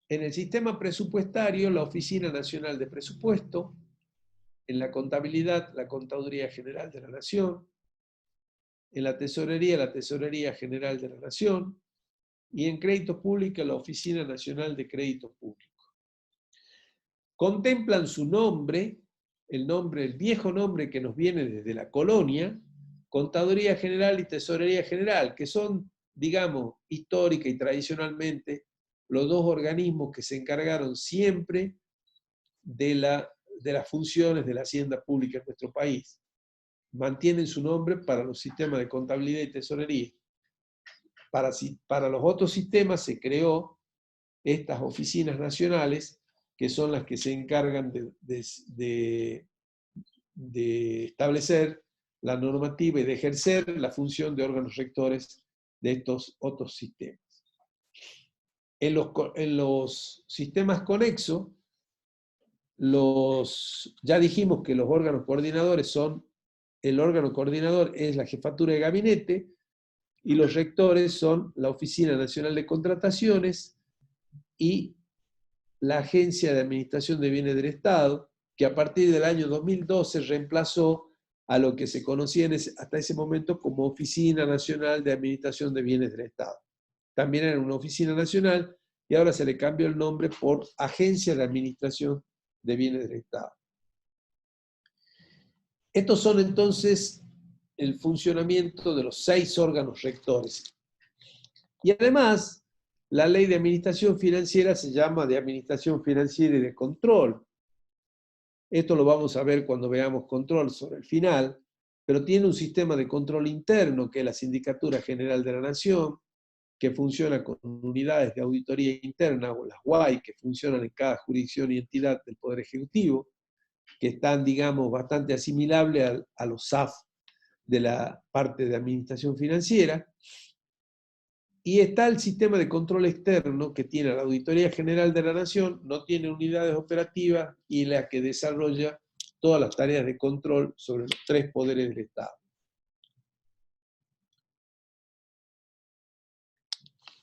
en el sistema presupuestario, la Oficina Nacional de Presupuesto; en la contabilidad, la Contaduría General de la Nación; en la Tesorería General de la Nación; y en crédito público, la Oficina Nacional de Crédito Público. Contemplan su nombre, el viejo nombre que nos viene desde la colonia, Contaduría General y Tesorería General, que son, digamos, histórica y tradicionalmente, los dos organismos que se encargaron siempre de las funciones de la hacienda pública en nuestro país. Mantienen su nombre para los sistemas de contabilidad y tesorería. Para los otros sistemas se creó estas oficinas nacionales, que son las que se encargan de establecer la normativa y de ejercer la función de órganos rectores de estos otros sistemas. En los sistemas conexos, ya dijimos que los órganos coordinadores el órgano coordinador es la Jefatura de Gabinete, y los rectores son la Oficina Nacional de Contrataciones y la Agencia de Administración de Bienes del Estado, que a partir del año 2012 reemplazó a lo que se conocía hasta ese momento como Oficina Nacional de Administración de Bienes del Estado. También era una oficina nacional y ahora se le cambió el nombre por Agencia de Administración de Bienes del Estado. Estos son entonces el funcionamiento de los 6 órganos rectores. Y además, la Ley de Administración Financiera se llama de Administración Financiera y de Control. Esto lo vamos a ver cuando veamos control sobre el final, pero tiene un sistema de control interno, que es la Sindicatura General de la Nación, que funciona con unidades de auditoría interna, o las UAI, que funcionan en cada jurisdicción y entidad del Poder Ejecutivo, que están, digamos, bastante asimilables a los SAF de la parte de administración financiera. Y está el sistema de control externo, que tiene la Auditoría General de la Nación, no tiene unidades operativas, y la que desarrolla todas las tareas de control sobre los 3 poderes del Estado.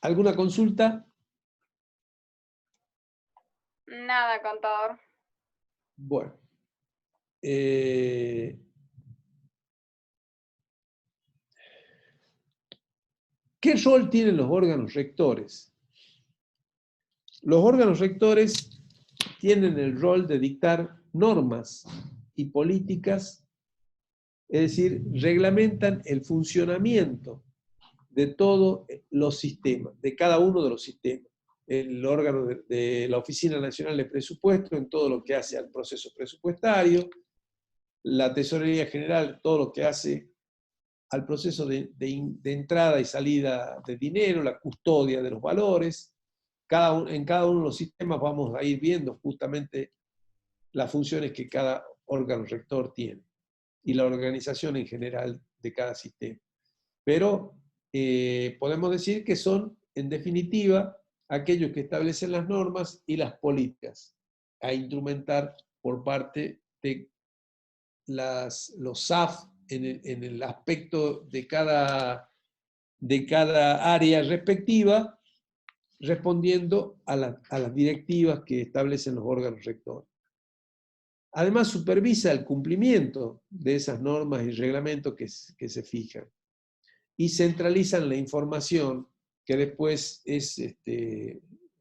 ¿Alguna consulta? Nada, contador. Bueno. ¿Qué rol tienen los órganos rectores? Los órganos rectores tienen el rol de dictar normas y políticas, es decir, reglamentan el funcionamiento de todos los sistemas, de cada uno de los sistemas. El órgano de la Oficina Nacional de Presupuesto en todo lo que hace al proceso presupuestario, la Tesorería General, todo lo que hace al proceso de entrada y salida de dinero, la custodia de los valores. En cada uno de los sistemas vamos a ir viendo justamente las funciones que cada órgano rector tiene y la organización en general de cada sistema. Pero podemos decir que son, en definitiva, aquellos que establecen las normas y las políticas a instrumentar por parte de los SAF en el aspecto de cada área respectiva, respondiendo a las directivas que establecen los órganos rectores. Además, supervisa el cumplimiento de esas normas y reglamentos que se fijan y centralizan la información que después es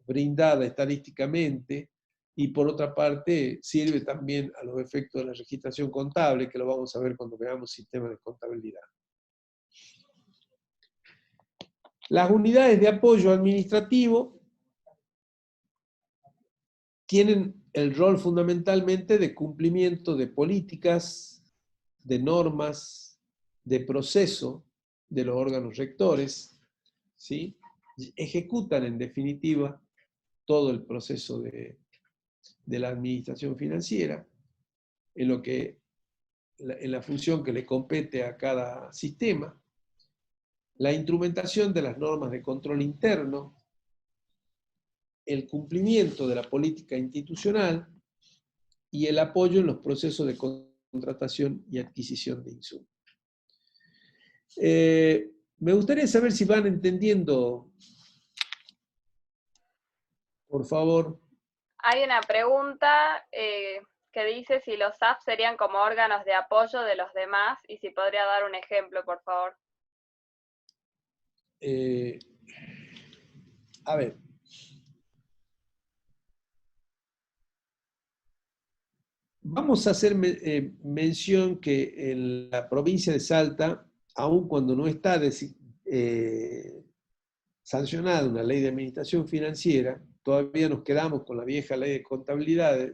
brindada estadísticamente y por otra parte sirve también a los efectos de la registración contable, que lo vamos a ver cuando veamos sistemas de contabilidad. Las unidades de apoyo administrativo tienen el rol fundamentalmente de cumplimiento de políticas, de normas, de proceso de los órganos rectores, ¿sí? Ejecutan en definitiva todo el proceso de la administración financiera en la función que le compete a cada sistema, la instrumentación de las normas de control interno, el cumplimiento de la política institucional y el apoyo en los procesos de contratación y adquisición de insumos. Me gustaría saber si van entendiendo, por favor. Hay una pregunta que dice si los SAF serían como órganos de apoyo de los demás y si podría dar un ejemplo, por favor. A ver. Vamos a hacer mención que en la provincia de Salta, aun cuando no está sancionada una ley de administración financiera, todavía nos quedamos con la vieja ley de contabilidad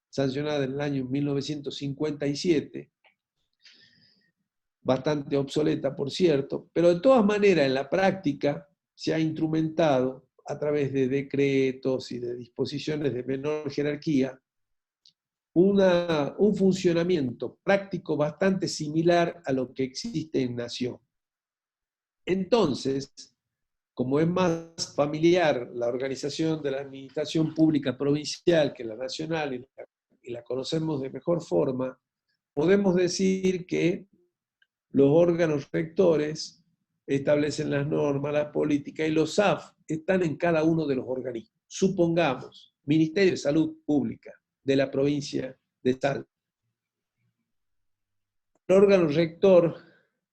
sancionada en el año 1957, bastante obsoleta, por cierto, pero de todas maneras en la práctica se ha instrumentado a través de decretos y de disposiciones de menor jerarquía un funcionamiento práctico bastante similar a lo que existe en Nación. Entonces, como es más familiar la organización de la administración pública provincial que la nacional y la conocemos de mejor forma, podemos decir que los órganos rectores establecen las normas, las políticas y los SAF están en cada uno de los organismos. Supongamos, Ministerio de Salud Pública de la provincia de Salta. El órgano rector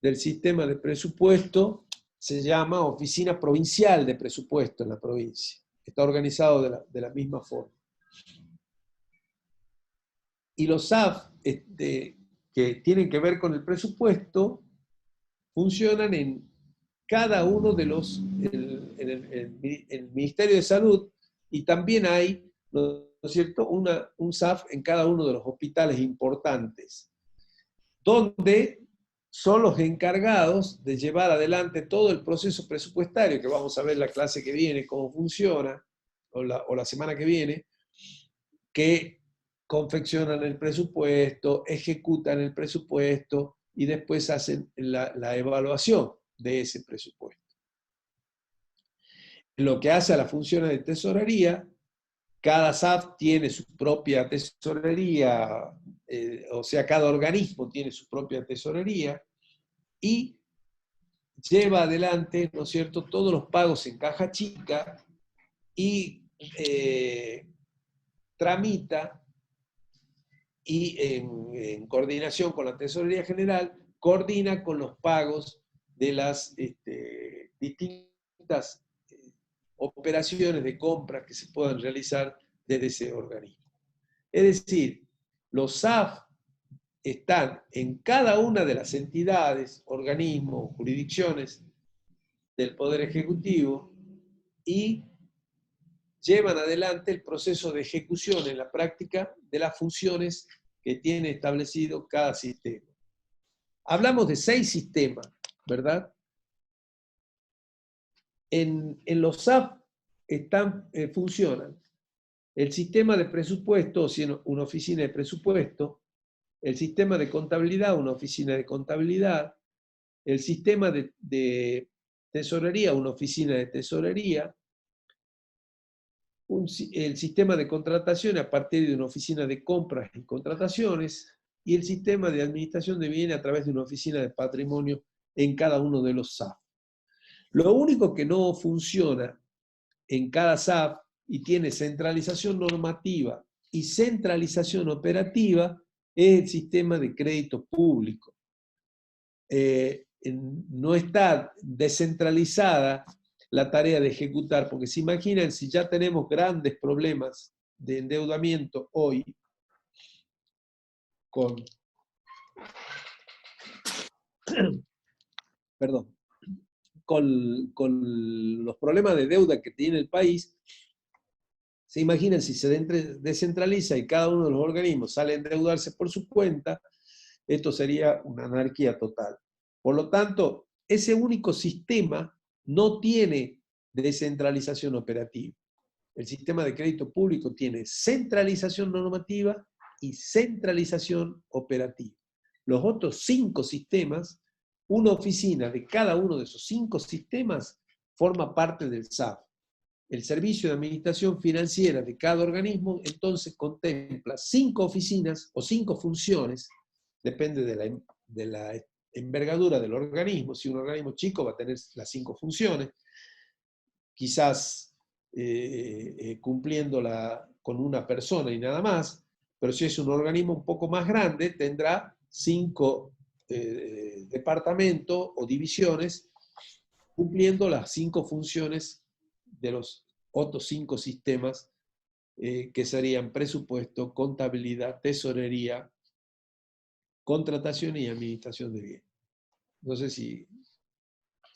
del sistema de presupuesto se llama Oficina Provincial de Presupuesto en la provincia. Está organizado de la misma forma. Y los SAF que tienen que ver con el presupuesto funcionan en cada uno de los, el Ministerio de Salud, y también hay, ¿no es cierto?, un SAF en cada uno de los hospitales importantes, donde son los encargados de llevar adelante todo el proceso presupuestario, que vamos a ver la clase que viene, cómo funciona, o la semana que viene, que confeccionan el presupuesto, ejecutan el presupuesto y después hacen la evaluación de ese presupuesto. En lo que hace a las funciones de tesorería, cada SAF tiene su propia tesorería, o sea, cada organismo tiene su propia tesorería, y lleva adelante, ¿no es cierto?, todos los pagos en caja chica y tramita y en coordinación con la Tesorería General, coordina con los pagos de las distintas operaciones de compra que se puedan realizar desde ese organismo. Es decir, los SAF están en cada una de las entidades, organismos, jurisdicciones del Poder Ejecutivo y llevan adelante el proceso de ejecución en la práctica de las funciones que tiene establecido cada sistema. Hablamos de 6 sistemas, ¿verdad? En los SAP funcionan el sistema de presupuesto, o sea, una oficina de presupuesto, el sistema de contabilidad, una oficina de contabilidad, el sistema de tesorería, una oficina de tesorería, el sistema de contratación a partir de una oficina de compras y contrataciones, y el sistema de administración de bienes a través de una oficina de patrimonio en cada uno de los SAF. Lo único que no funciona en cada SAF y tiene centralización normativa y centralización operativa es el sistema de crédito público. No está descentralizada la tarea de ejecutar, porque se imaginan si ya tenemos grandes problemas de endeudamiento hoy con, perdón, con los problemas de deuda que tiene el país, se imaginan si se descentraliza y cada uno de los organismos sale a endeudarse por su cuenta, esto sería una anarquía total. Por lo tanto, ese único sistema no tiene descentralización operativa. El sistema de crédito público tiene centralización normativa y centralización operativa. Los otros 5 sistemas, una oficina de cada uno de esos 5 sistemas forma parte del SAF. El servicio de administración financiera de cada organismo entonces contempla 5 oficinas o 5 funciones, depende de la envergadura del organismo. Si un organismo chico va a tener las 5 funciones, quizás cumpliéndola con una persona y nada más, pero si es un organismo un poco más grande, tendrá 5 departamentos o divisiones cumpliendo las 5 funciones de los otros 5 sistemas que serían presupuesto, contabilidad, tesorería, contratación y administración de bienes. No sé si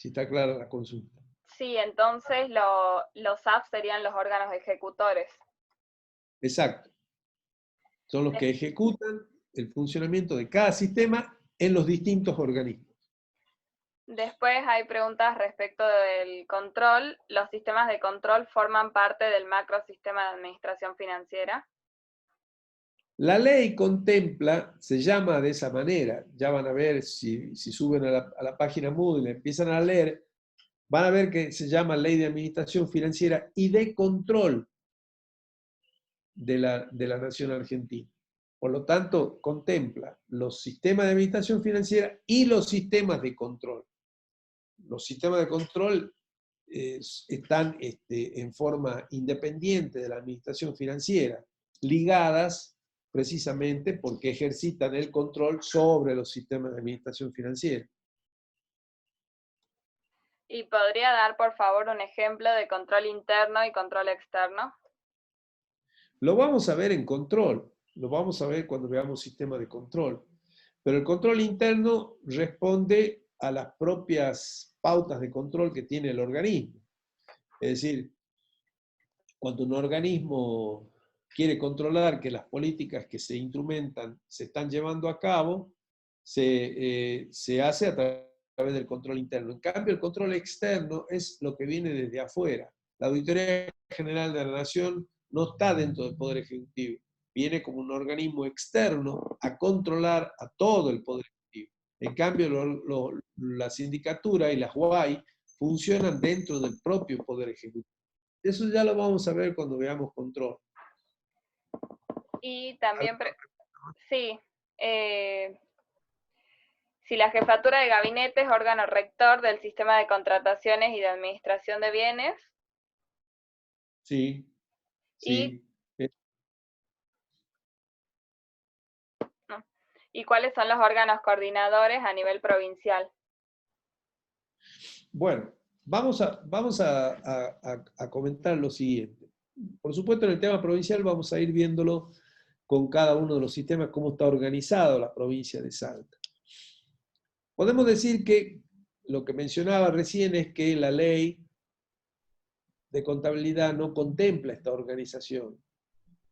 está clara la consulta. Sí, entonces los SAF serían los órganos ejecutores. Exacto. Son los que ejecutan el funcionamiento de cada sistema en los distintos organismos. Después hay preguntas respecto del control. ¿Los sistemas de control forman parte del macrosistema de administración financiera? La ley contempla, se llama de esa manera, ya van a ver si suben a la página Moodle y la empiezan a leer, van a ver que se llama Ley de Administración Financiera y de Control de la Nación Argentina. Por lo tanto, contempla los sistemas de administración financiera y los sistemas de control. Los sistemas de control están en forma independiente de la administración financiera, ligadas precisamente porque ejercitan el control sobre los sistemas de administración financiera. ¿Y podría dar, por favor, un ejemplo de control interno y control externo? Lo vamos a ver en control, lo vamos a ver cuando veamos sistema de control. Pero el control interno responde a las propias pautas de control que tiene el organismo. Es decir, cuando un organismo quiere controlar que las políticas que se instrumentan se están llevando a cabo, se hace a través del control interno. En cambio, el control externo es lo que viene desde afuera. La Auditoría General de la Nación no está dentro del Poder Ejecutivo. Viene como un organismo externo a controlar a todo el Poder Ejecutivo. En cambio, la sindicatura y las UAI funcionan dentro del propio Poder Ejecutivo. Eso ya lo vamos a ver cuando veamos control. Y también, sí, Si la jefatura de gabinete es órgano rector del sistema de contrataciones y de administración de bienes. Sí, sí. ¿Y cuáles son los órganos coordinadores a nivel provincial? Bueno, vamos a comentar lo siguiente. Por supuesto, en el tema provincial vamos a ir viéndolo con cada uno de los sistemas, cómo está organizado la provincia de Salta. Podemos decir que lo que mencionaba recién es que la ley de contabilidad no contempla esta organización.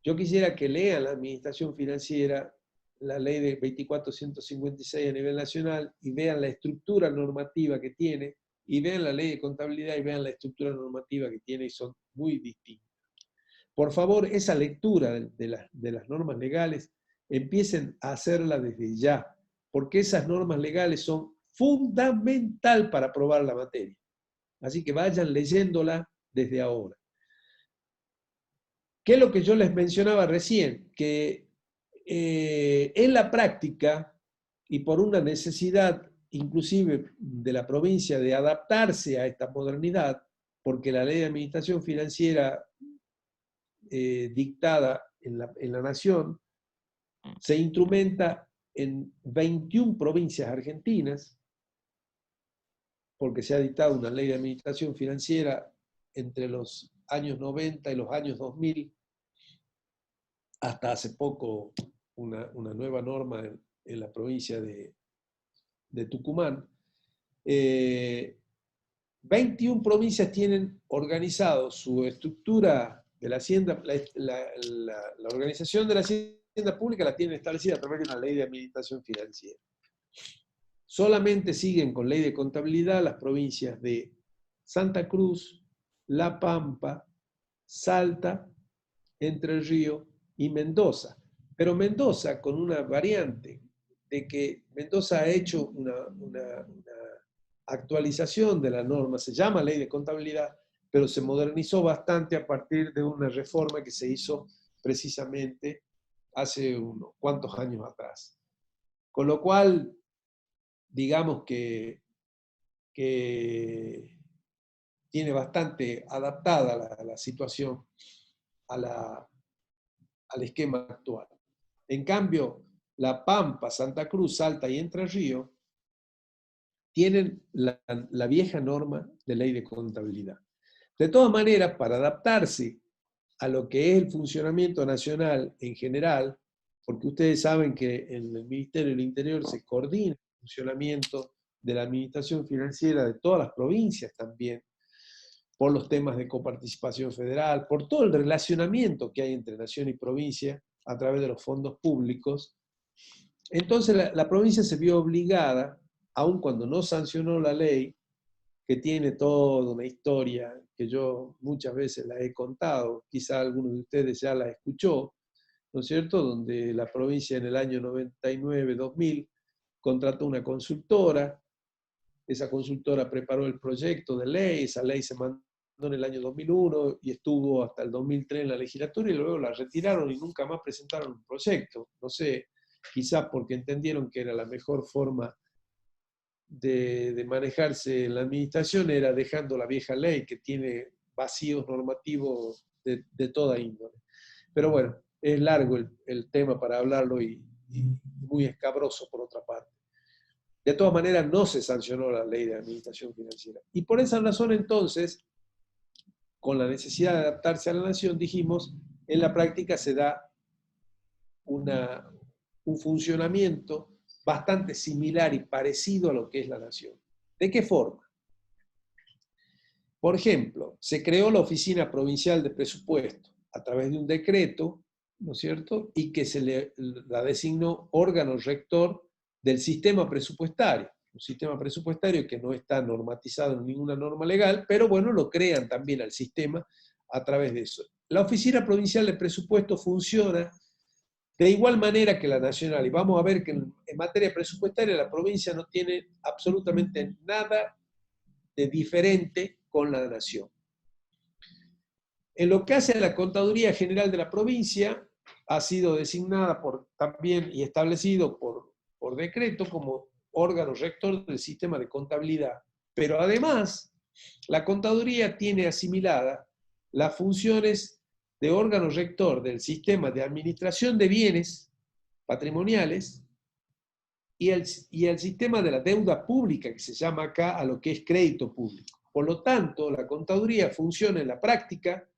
Yo quisiera que lean la administración financiera, la ley de 24.156 a nivel nacional, y vean la estructura normativa que tiene, y vean la ley de contabilidad y vean la estructura normativa que tiene, y son muy distintas. Por favor, esa lectura de las normas legales, empiecen a hacerla desde ya, porque esas normas legales son fundamental para aprobar la materia. Así que vayan leyéndola desde ahora. ¿Qué es lo que yo les mencionaba recién? Que en la práctica, y por una necesidad inclusive de la provincia de adaptarse a esta modernidad, porque la ley de administración financiera dictada en la nación se instrumenta en 21 provincias argentinas, porque se ha dictado una ley de administración financiera entre los años 90 y los años 2000, hasta hace poco una nueva norma en la provincia de Tucumán. 21 provincias tienen organizado su estructura de la hacienda, la organización de la hacienda pública la tienen establecida a través de una ley de administración financiera. Solamente siguen con ley de contabilidad las provincias de Santa Cruz, La Pampa, Salta, Entre Ríos y Mendoza. Pero Mendoza con una variante de que Mendoza ha hecho una actualización de la norma, se llama ley de contabilidad, pero se modernizó bastante a partir de una reforma que se hizo precisamente hace unos cuantos años atrás. Con lo cual, digamos que tiene bastante adaptada la situación al esquema actual. En cambio, La Pampa, Santa Cruz, Salta y Entre Ríos tienen la vieja norma de ley de contabilidad. De todas maneras, para adaptarse a lo que es el funcionamiento nacional en general, porque ustedes saben que en el Ministerio del Interior se coordina el funcionamiento de la administración financiera de todas las provincias también, por los temas de coparticipación federal, por todo el relacionamiento que hay entre nación y provincia a través de los fondos públicos. Entonces la provincia se vio obligada, aun cuando no sancionó la ley, que tiene toda una historia que yo muchas veces la he contado, quizá alguno de ustedes ya la escuchó, ¿no es cierto?, donde la provincia en el año 99-2000 contrató una consultora, esa consultora preparó el proyecto de ley, esa ley se mandó en el año 2001 y estuvo hasta el 2003 en la legislatura y luego la retiraron y nunca más presentaron un proyecto. No sé, quizás porque entendieron que era la mejor forma de manejarse en la administración era dejando la vieja ley que tiene vacíos normativos de toda índole. Pero bueno, es largo el tema para hablarlo y muy escabroso por otra parte. De todas maneras, no se sancionó la ley de administración financiera. Y por esa razón, entonces, con la necesidad de adaptarse a la nación, dijimos, en la práctica se da un funcionamiento bastante similar y parecido a lo que es la nación. ¿De qué forma? Por ejemplo, se creó la Oficina Provincial de Presupuesto a través de un decreto, ¿no es cierto?, y que se la designó órgano rector del sistema presupuestario, un sistema presupuestario que no está normatizado en ninguna norma legal, pero bueno, lo crean también al sistema a través de eso. La Oficina Provincial de Presupuesto funciona de igual manera que la nacional, y vamos a ver que en materia presupuestaria la provincia no tiene absolutamente nada de diferente con la nación. En lo que hace a la Contaduría General de la provincia, ha sido designada también y establecido por decreto como órgano rector del sistema de contabilidad. Pero además, la contaduría tiene asimilada las funciones de órgano rector del sistema de administración de bienes patrimoniales y el sistema de la deuda pública, que se llama acá a lo que es crédito público. Por lo tanto, la contaduría funciona en la práctica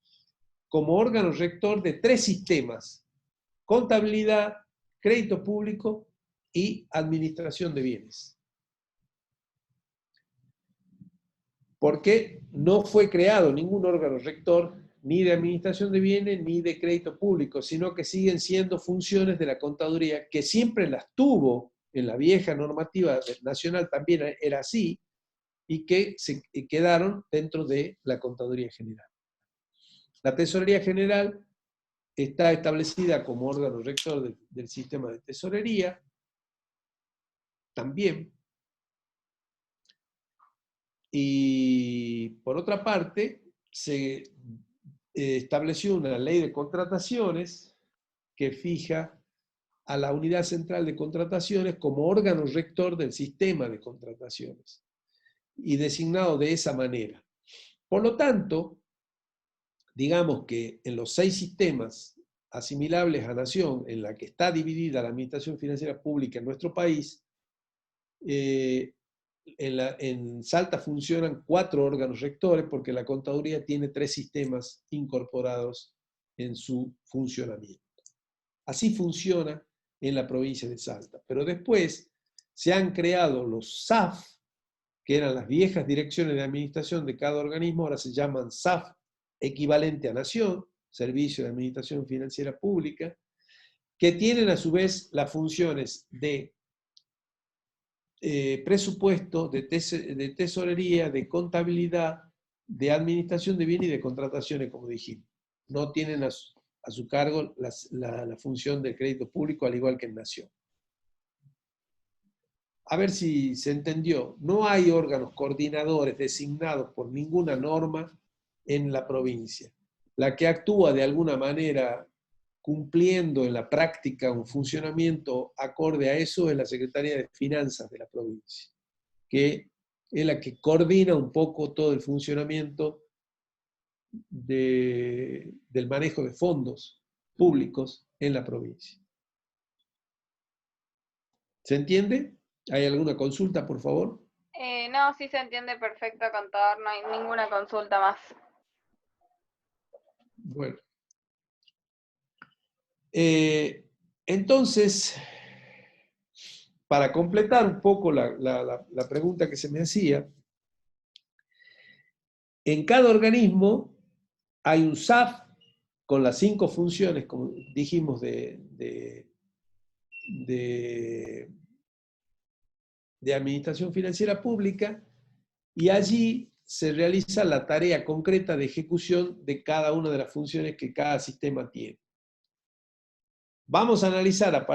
como órgano rector de 3 sistemas: contabilidad, crédito público y administración de bienes. Porque no fue creado ningún órgano rector ni de administración de bienes ni de crédito público, sino que siguen siendo funciones de la contaduría, que siempre las tuvo en la vieja normativa nacional, también era así, y que se quedaron dentro de la contaduría general. La tesorería general está establecida como órgano rector del sistema de tesorería, también. Y por otra parte, se estableció una ley de contrataciones que fija a la Unidad Central de Contrataciones como órgano rector del sistema de contrataciones, y designado de esa manera. Por lo tanto, digamos que en los 6 sistemas asimilables a nación en la que está dividida la administración financiera pública en nuestro país, en Salta funcionan 4 órganos rectores, porque la contaduría tiene 3 sistemas incorporados en su funcionamiento. Así funciona en la provincia de Salta. Pero después se han creado los SAF, que eran las viejas direcciones de administración de cada organismo, ahora se llaman SAF equivalente a Nación, Servicio de Administración Financiera Pública, que tienen a su vez las funciones de presupuesto, de tesorería, de contabilidad, de administración de bienes y de contrataciones, como dijimos. No tienen a su cargo la función de crédito público, al igual que en Nación. A ver si se entendió. No hay órganos coordinadores designados por ninguna norma en la provincia. La que actúa de alguna manera cumpliendo en la práctica un funcionamiento acorde a eso es la Secretaría de Finanzas de la provincia, que es la que coordina un poco todo el funcionamiento del manejo de fondos públicos en la provincia. ¿Se entiende? ¿Hay alguna consulta, por favor? No, sí se entiende perfecto, contador, no hay ninguna consulta más. Bueno. Entonces, para completar un poco la pregunta que se me hacía, en cada organismo hay un SAF con las 5 funciones, como dijimos, de administración financiera pública, y allí se realiza la tarea concreta de ejecución de cada una de las funciones que cada sistema tiene. Vamos a analizar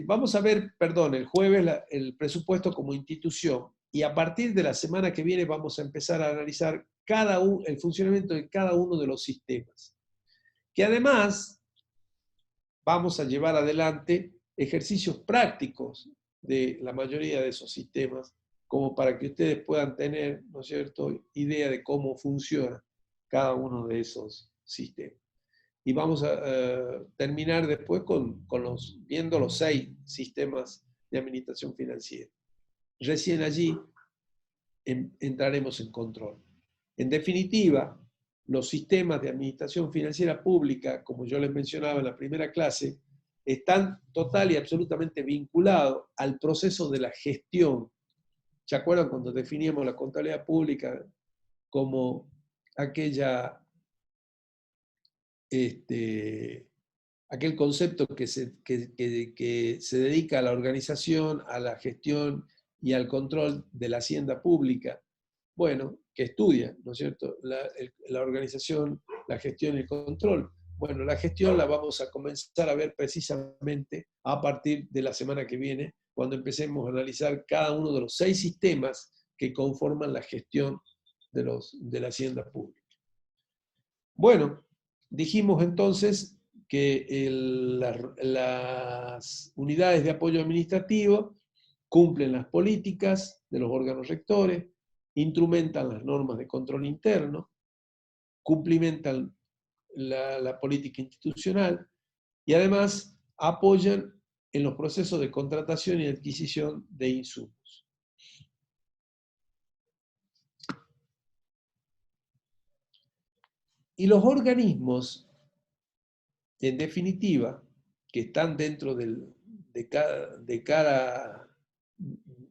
vamos a ver, el jueves el presupuesto como institución, y a partir de la semana que viene vamos a empezar a analizar el funcionamiento de cada uno de los sistemas. Que además vamos a llevar adelante ejercicios prácticos de la mayoría de esos sistemas, como para que ustedes puedan tener, ¿no es cierto?, idea de cómo funciona cada uno de esos sistemas. Y vamos a terminar después viendo los 6 sistemas de administración financiera. Recién allí entraremos en control. En definitiva, los sistemas de administración financiera pública, como yo les mencionaba en la primera clase, están total y absolutamente vinculados al proceso de la gestión. ¿Se acuerdan cuando definíamos la contabilidad pública como aquel concepto que se dedica a la organización, a la gestión y al control de la hacienda pública? Bueno, que estudia, ¿no es cierto?, la organización, la gestión y el control. Bueno, la gestión la vamos a comenzar a ver precisamente a partir de la semana que viene, cuando empecemos a analizar cada uno de los 6 sistemas que conforman la gestión de la hacienda pública. Bueno, dijimos entonces que las unidades de apoyo administrativo cumplen las políticas de los órganos rectores, instrumentan las normas de control interno, cumplimentan la política institucional y además apoyan en los procesos de contratación y adquisición de insumos. Y los organismos, en definitiva, que están dentro de cada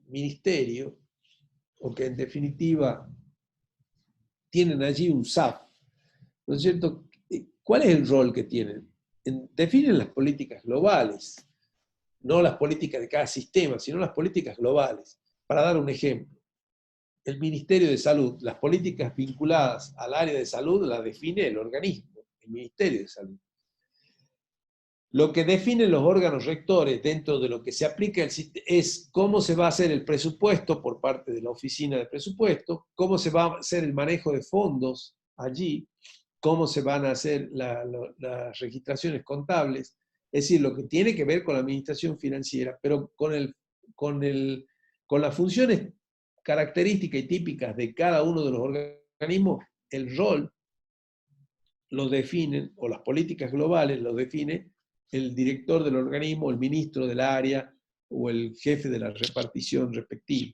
ministerio, o que en definitiva tienen allí un SAF, ¿no es cierto? ¿Cuál es el rol que tienen? Definen las políticas globales, no las políticas de cada sistema, sino las políticas globales. Para dar un ejemplo, el Ministerio de Salud, las políticas vinculadas al área de salud las define el organismo, el Ministerio de Salud. Lo que definen los órganos rectores dentro de lo que se aplica es cómo se va a hacer el presupuesto por parte de la oficina de presupuesto, cómo se va a hacer el manejo de fondos allí, cómo se van a hacer las registraciones contables, es decir, lo que tiene que ver con la administración financiera, pero con las funciones características y típicas de cada uno de los organismos, el rol lo definen, o las políticas globales lo define el director del organismo, el ministro del área o el jefe de la repartición respectiva.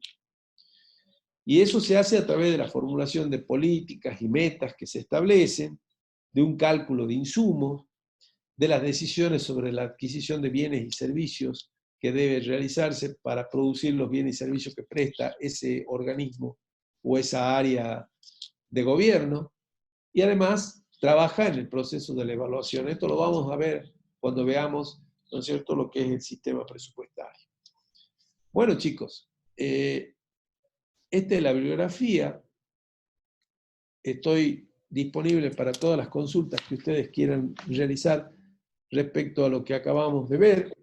Y eso se hace a través de la formulación de políticas y metas que se establecen, de un cálculo de insumos, de las decisiones sobre la adquisición de bienes y servicios que debe realizarse para producir los bienes y servicios que presta ese organismo o esa área de gobierno, y además trabaja en el proceso de la evaluación. Esto lo vamos a ver cuando veamos, ¿no es cierto?, lo que es el sistema presupuestario. Bueno, chicos, esta es la bibliografía. Estoy disponible para todas las consultas que ustedes quieran realizar respecto a lo que acabamos de ver.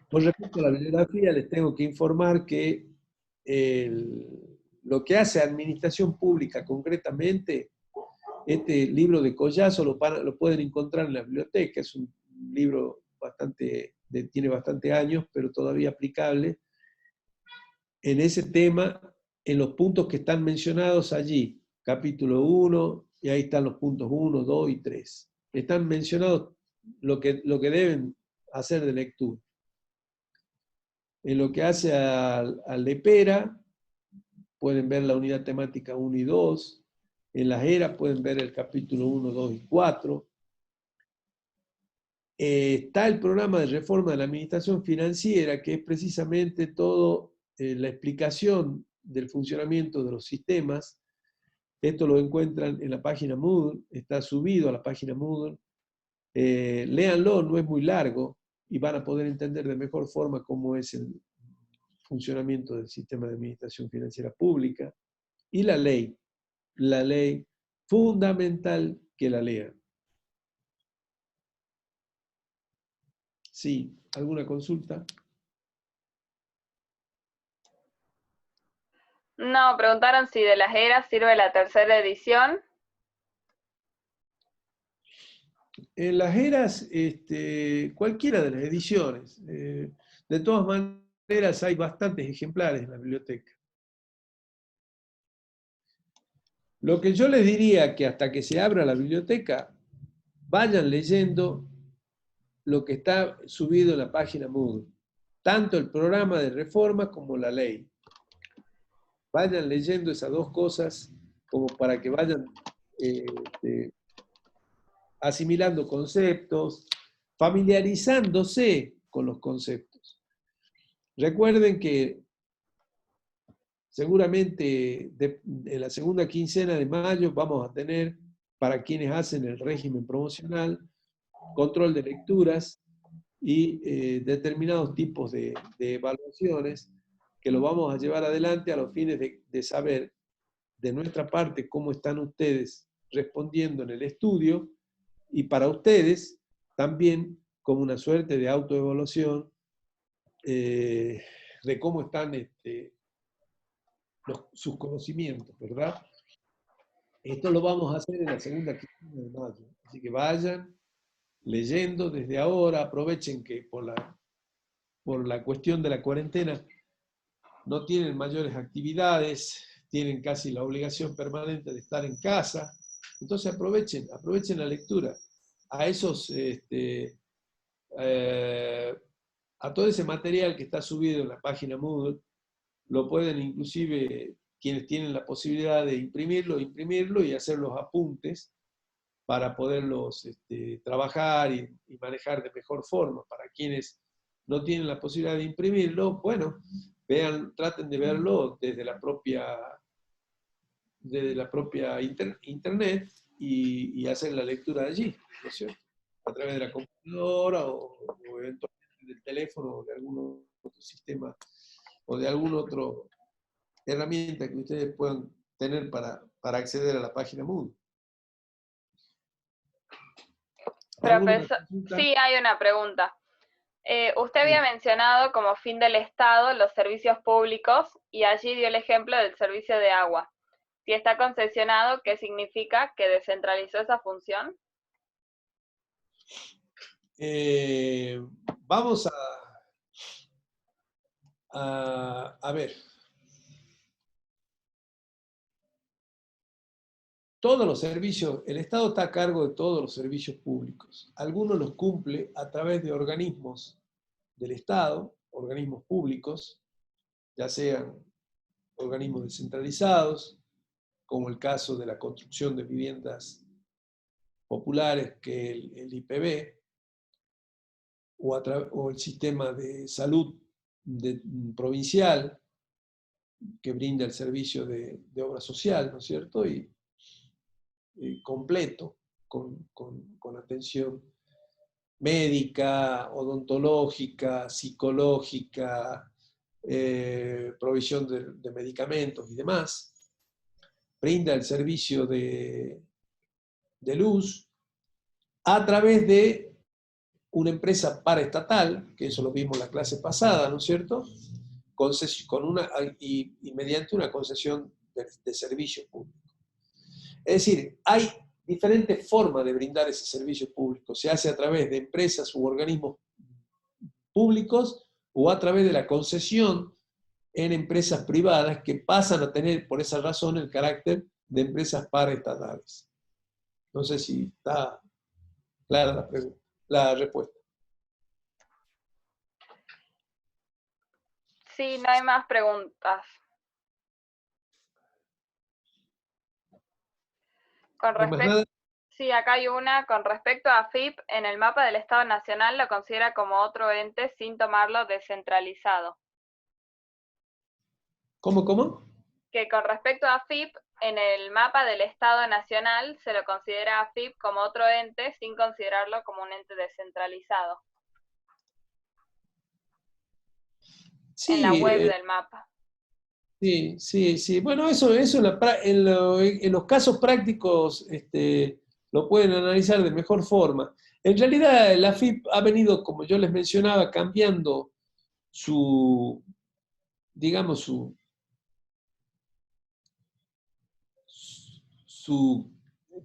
Con respecto a la bibliografía, les tengo que informar que lo que hace Administración Pública concretamente, este libro de Collazo lo pueden encontrar en la biblioteca, es un libro tiene bastante años, pero todavía aplicable. En ese tema, en los puntos que están mencionados allí, capítulo 1, y ahí están los puntos 1, 2 y 3. Están mencionados lo que deben hacer de lectura. En lo que hace al LEPERA, pueden ver la unidad temática 1 y 2. En las ERA pueden ver el capítulo 1, 2 y 4. Está el programa de reforma de la administración financiera, que es precisamente todo la explicación del funcionamiento de los sistemas. Esto lo encuentran en la página Moodle, está subido a la página Moodle. Léanlo, no es muy largo, y van a poder entender de mejor forma cómo es el funcionamiento del sistema de administración financiera pública. Y la ley, fundamental que la lean. Sí, ¿alguna consulta? No, preguntaron si de las eras sirve la tercera edición. En las eras, cualquiera de las ediciones. De todas maneras, hay bastantes ejemplares en la biblioteca. Lo que yo les diría que hasta que se abra la biblioteca, vayan leyendo lo que está subido en la página Moodle, tanto el programa de reforma como la ley. Vayan leyendo esas dos cosas como para que vayan asimilando conceptos, familiarizándose con los conceptos. Recuerden que seguramente en la segunda quincena de mayo vamos a tener, para quienes hacen el régimen promocional, control de lecturas y determinados tipos de evaluaciones que lo vamos a llevar adelante a los fines de saber de nuestra parte cómo están ustedes respondiendo en el estudio, y para ustedes también como una suerte de autoevaluación de cómo están sus conocimientos, ¿verdad? Esto lo vamos a hacer en la segunda quincena de mayo, así que vayan leyendo desde ahora, aprovechen que por por la cuestión de la cuarentena, no tienen mayores actividades, tienen casi la obligación permanente de estar en casa. Entonces aprovechen la lectura. A esos, a todo ese material que está subido en la página Moodle, lo pueden inclusive, quienes tienen la posibilidad de imprimirlo y hacer los apuntes para poderlos trabajar y manejar de mejor forma. Para quienes no tienen la posibilidad de imprimirlo, bueno, traten de verlo desde la propia internet y hacer la lectura de allí, ¿no es cierto? A través de la computadora o eventualmente del teléfono o de algún otro sistema o de alguna otra herramienta que ustedes puedan tener para acceder a la página Moodle. Profesor, sí, hay una pregunta. Usted había mencionado como fin del Estado los servicios públicos y allí dio el ejemplo del servicio de agua. Si está concesionado, ¿qué significa que descentralizó esa función? Vamos a ver. Todos los servicios, el Estado está a cargo de todos los servicios públicos. Algunos los cumple a través de organismos del Estado, organismos públicos, ya sean organismos descentralizados, como el caso de la construcción de viviendas populares, que el IPB, o el sistema de salud provincial, que brinda el servicio de obra social, ¿no es cierto? Y completo, con atención médica, odontológica, psicológica, provisión de medicamentos y demás. Brinda el servicio de luz a través de una empresa paraestatal, que eso lo vimos en la clase pasada, ¿no es cierto? Y mediante una concesión de servicio público. Es decir, hay diferentes formas de brindar ese servicio público. Se hace a través de empresas u organismos públicos o a través de la concesión en empresas privadas que pasan a tener, por esa razón, el carácter de empresas paraestatales. No sé si está clara la respuesta. Sí, no hay más preguntas. Sí, acá hay una. Con respecto a AFIP, en el mapa del Estado Nacional lo considera como otro ente sin tomarlo descentralizado. ¿Cómo? Que con respecto a AFIP, en el mapa del Estado Nacional se lo considera AFIP como otro ente sin considerarlo como un ente descentralizado. Sí, en la web del mapa. Sí. Bueno, eso en los casos prácticos lo pueden analizar de mejor forma. En realidad, la AFIP ha venido, como yo les mencionaba, cambiando su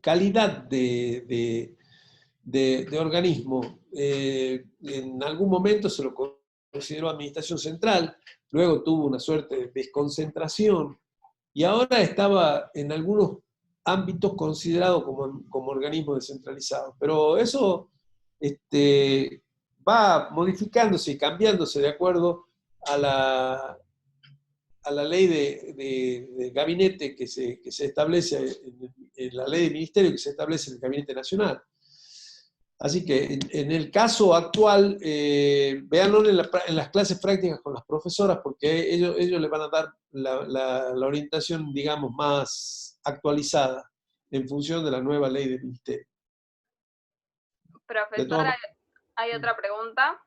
calidad de organismo. En algún momento se lo consideró administración central, luego tuvo una suerte de desconcentración y ahora estaba en algunos ámbitos considerado como organismo descentralizado. Pero eso va modificándose y cambiándose de acuerdo a la ley de gabinete que se establece, en la ley de ministerio que se establece en el Gabinete Nacional. Así que en el caso actual, véanlo en las clases prácticas con las profesoras, porque ellos les van a dar la orientación, digamos, más actualizada en función de la nueva ley del ministerio. Profesora, hay otra pregunta.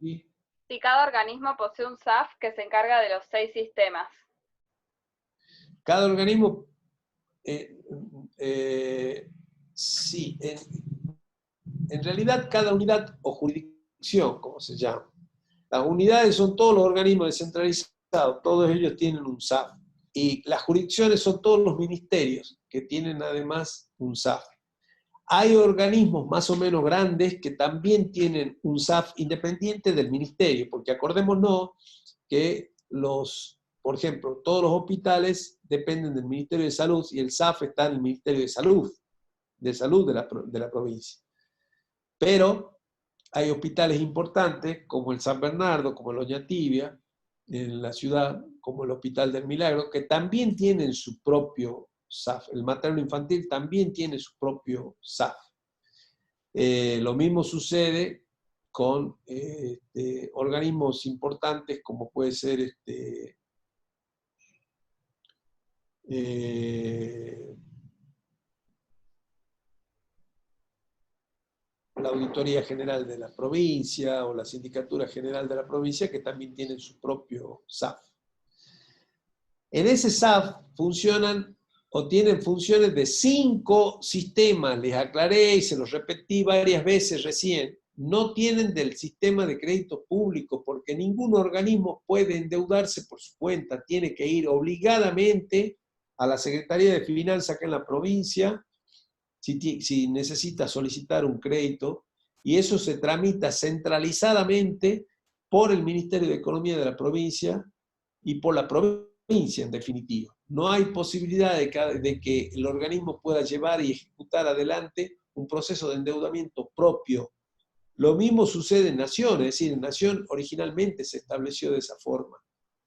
¿Sí? Si cada organismo posee un SAF que se encarga de los 6 sistemas. Cada organismo, sí, en realidad cada unidad o jurisdicción, como se llama. Las unidades son todos los organismos descentralizados, todos ellos tienen un SAF. Y las jurisdicciones son todos los ministerios que tienen además un SAF. Hay organismos más o menos grandes que también tienen un SAF independiente del ministerio, porque acordémonos que por ejemplo, todos los hospitales dependen del Ministerio de Salud y el SAF está en el Ministerio de Salud de la provincia. Pero hay hospitales importantes como el San Bernardo, como el Oñatibia, en la ciudad, como el Hospital del Milagro, que también tienen su propio SAF. El materno infantil también tiene su propio SAF. Lo mismo sucede con organismos importantes como puede ser la Auditoría General de la provincia o la Sindicatura General de la provincia, que también tienen su propio SAF. En ese SAF funcionan o tienen funciones de 5 sistemas, les aclaré y se los repetí varias veces recién, no tienen del sistema de crédito público, porque ningún organismo puede endeudarse por su cuenta, tiene que ir obligadamente a la Secretaría de Finanzas acá en la provincia, si necesita solicitar un crédito, y eso se tramita centralizadamente por el Ministerio de Economía de la provincia y por la provincia en definitiva. No hay posibilidad de que el organismo pueda llevar y ejecutar adelante un proceso de endeudamiento propio. Lo mismo sucede en Nación, es decir, en Nación originalmente se estableció de esa forma.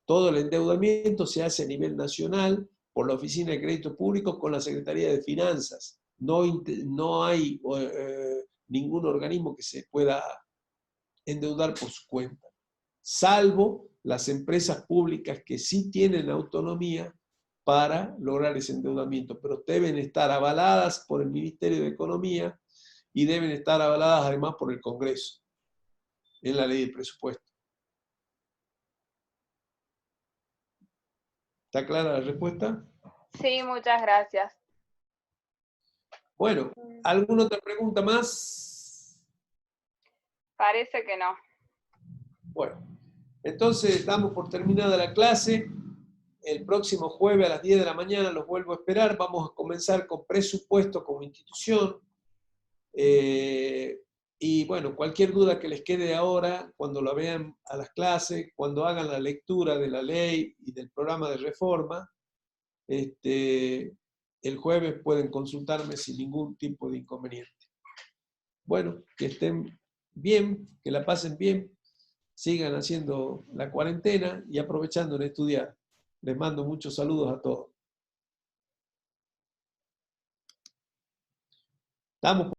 Todo el endeudamiento se hace a nivel nacional por la Oficina de Crédito Público con la Secretaría de Finanzas. No hay ningún organismo que se pueda endeudar por su cuenta, salvo las empresas públicas que sí tienen autonomía para lograr ese endeudamiento, pero deben estar avaladas por el Ministerio de Economía y deben estar avaladas además por el Congreso, en la ley de presupuesto. ¿Está clara la respuesta? Sí, muchas gracias. Bueno, ¿alguna otra pregunta más? Parece que no. Bueno, entonces damos por terminada la clase. El próximo jueves a las 10 de la mañana los vuelvo a esperar. Vamos a comenzar con presupuesto como institución. Y bueno, cualquier duda que les quede ahora, cuando la vean a las clases, cuando hagan la lectura de la ley y del programa de reforma, el jueves pueden consultarme sin ningún tipo de inconveniente. Bueno, que estén bien, que la pasen bien, sigan haciendo la cuarentena y aprovechando en estudiar. Les mando muchos saludos a todos. Estamos por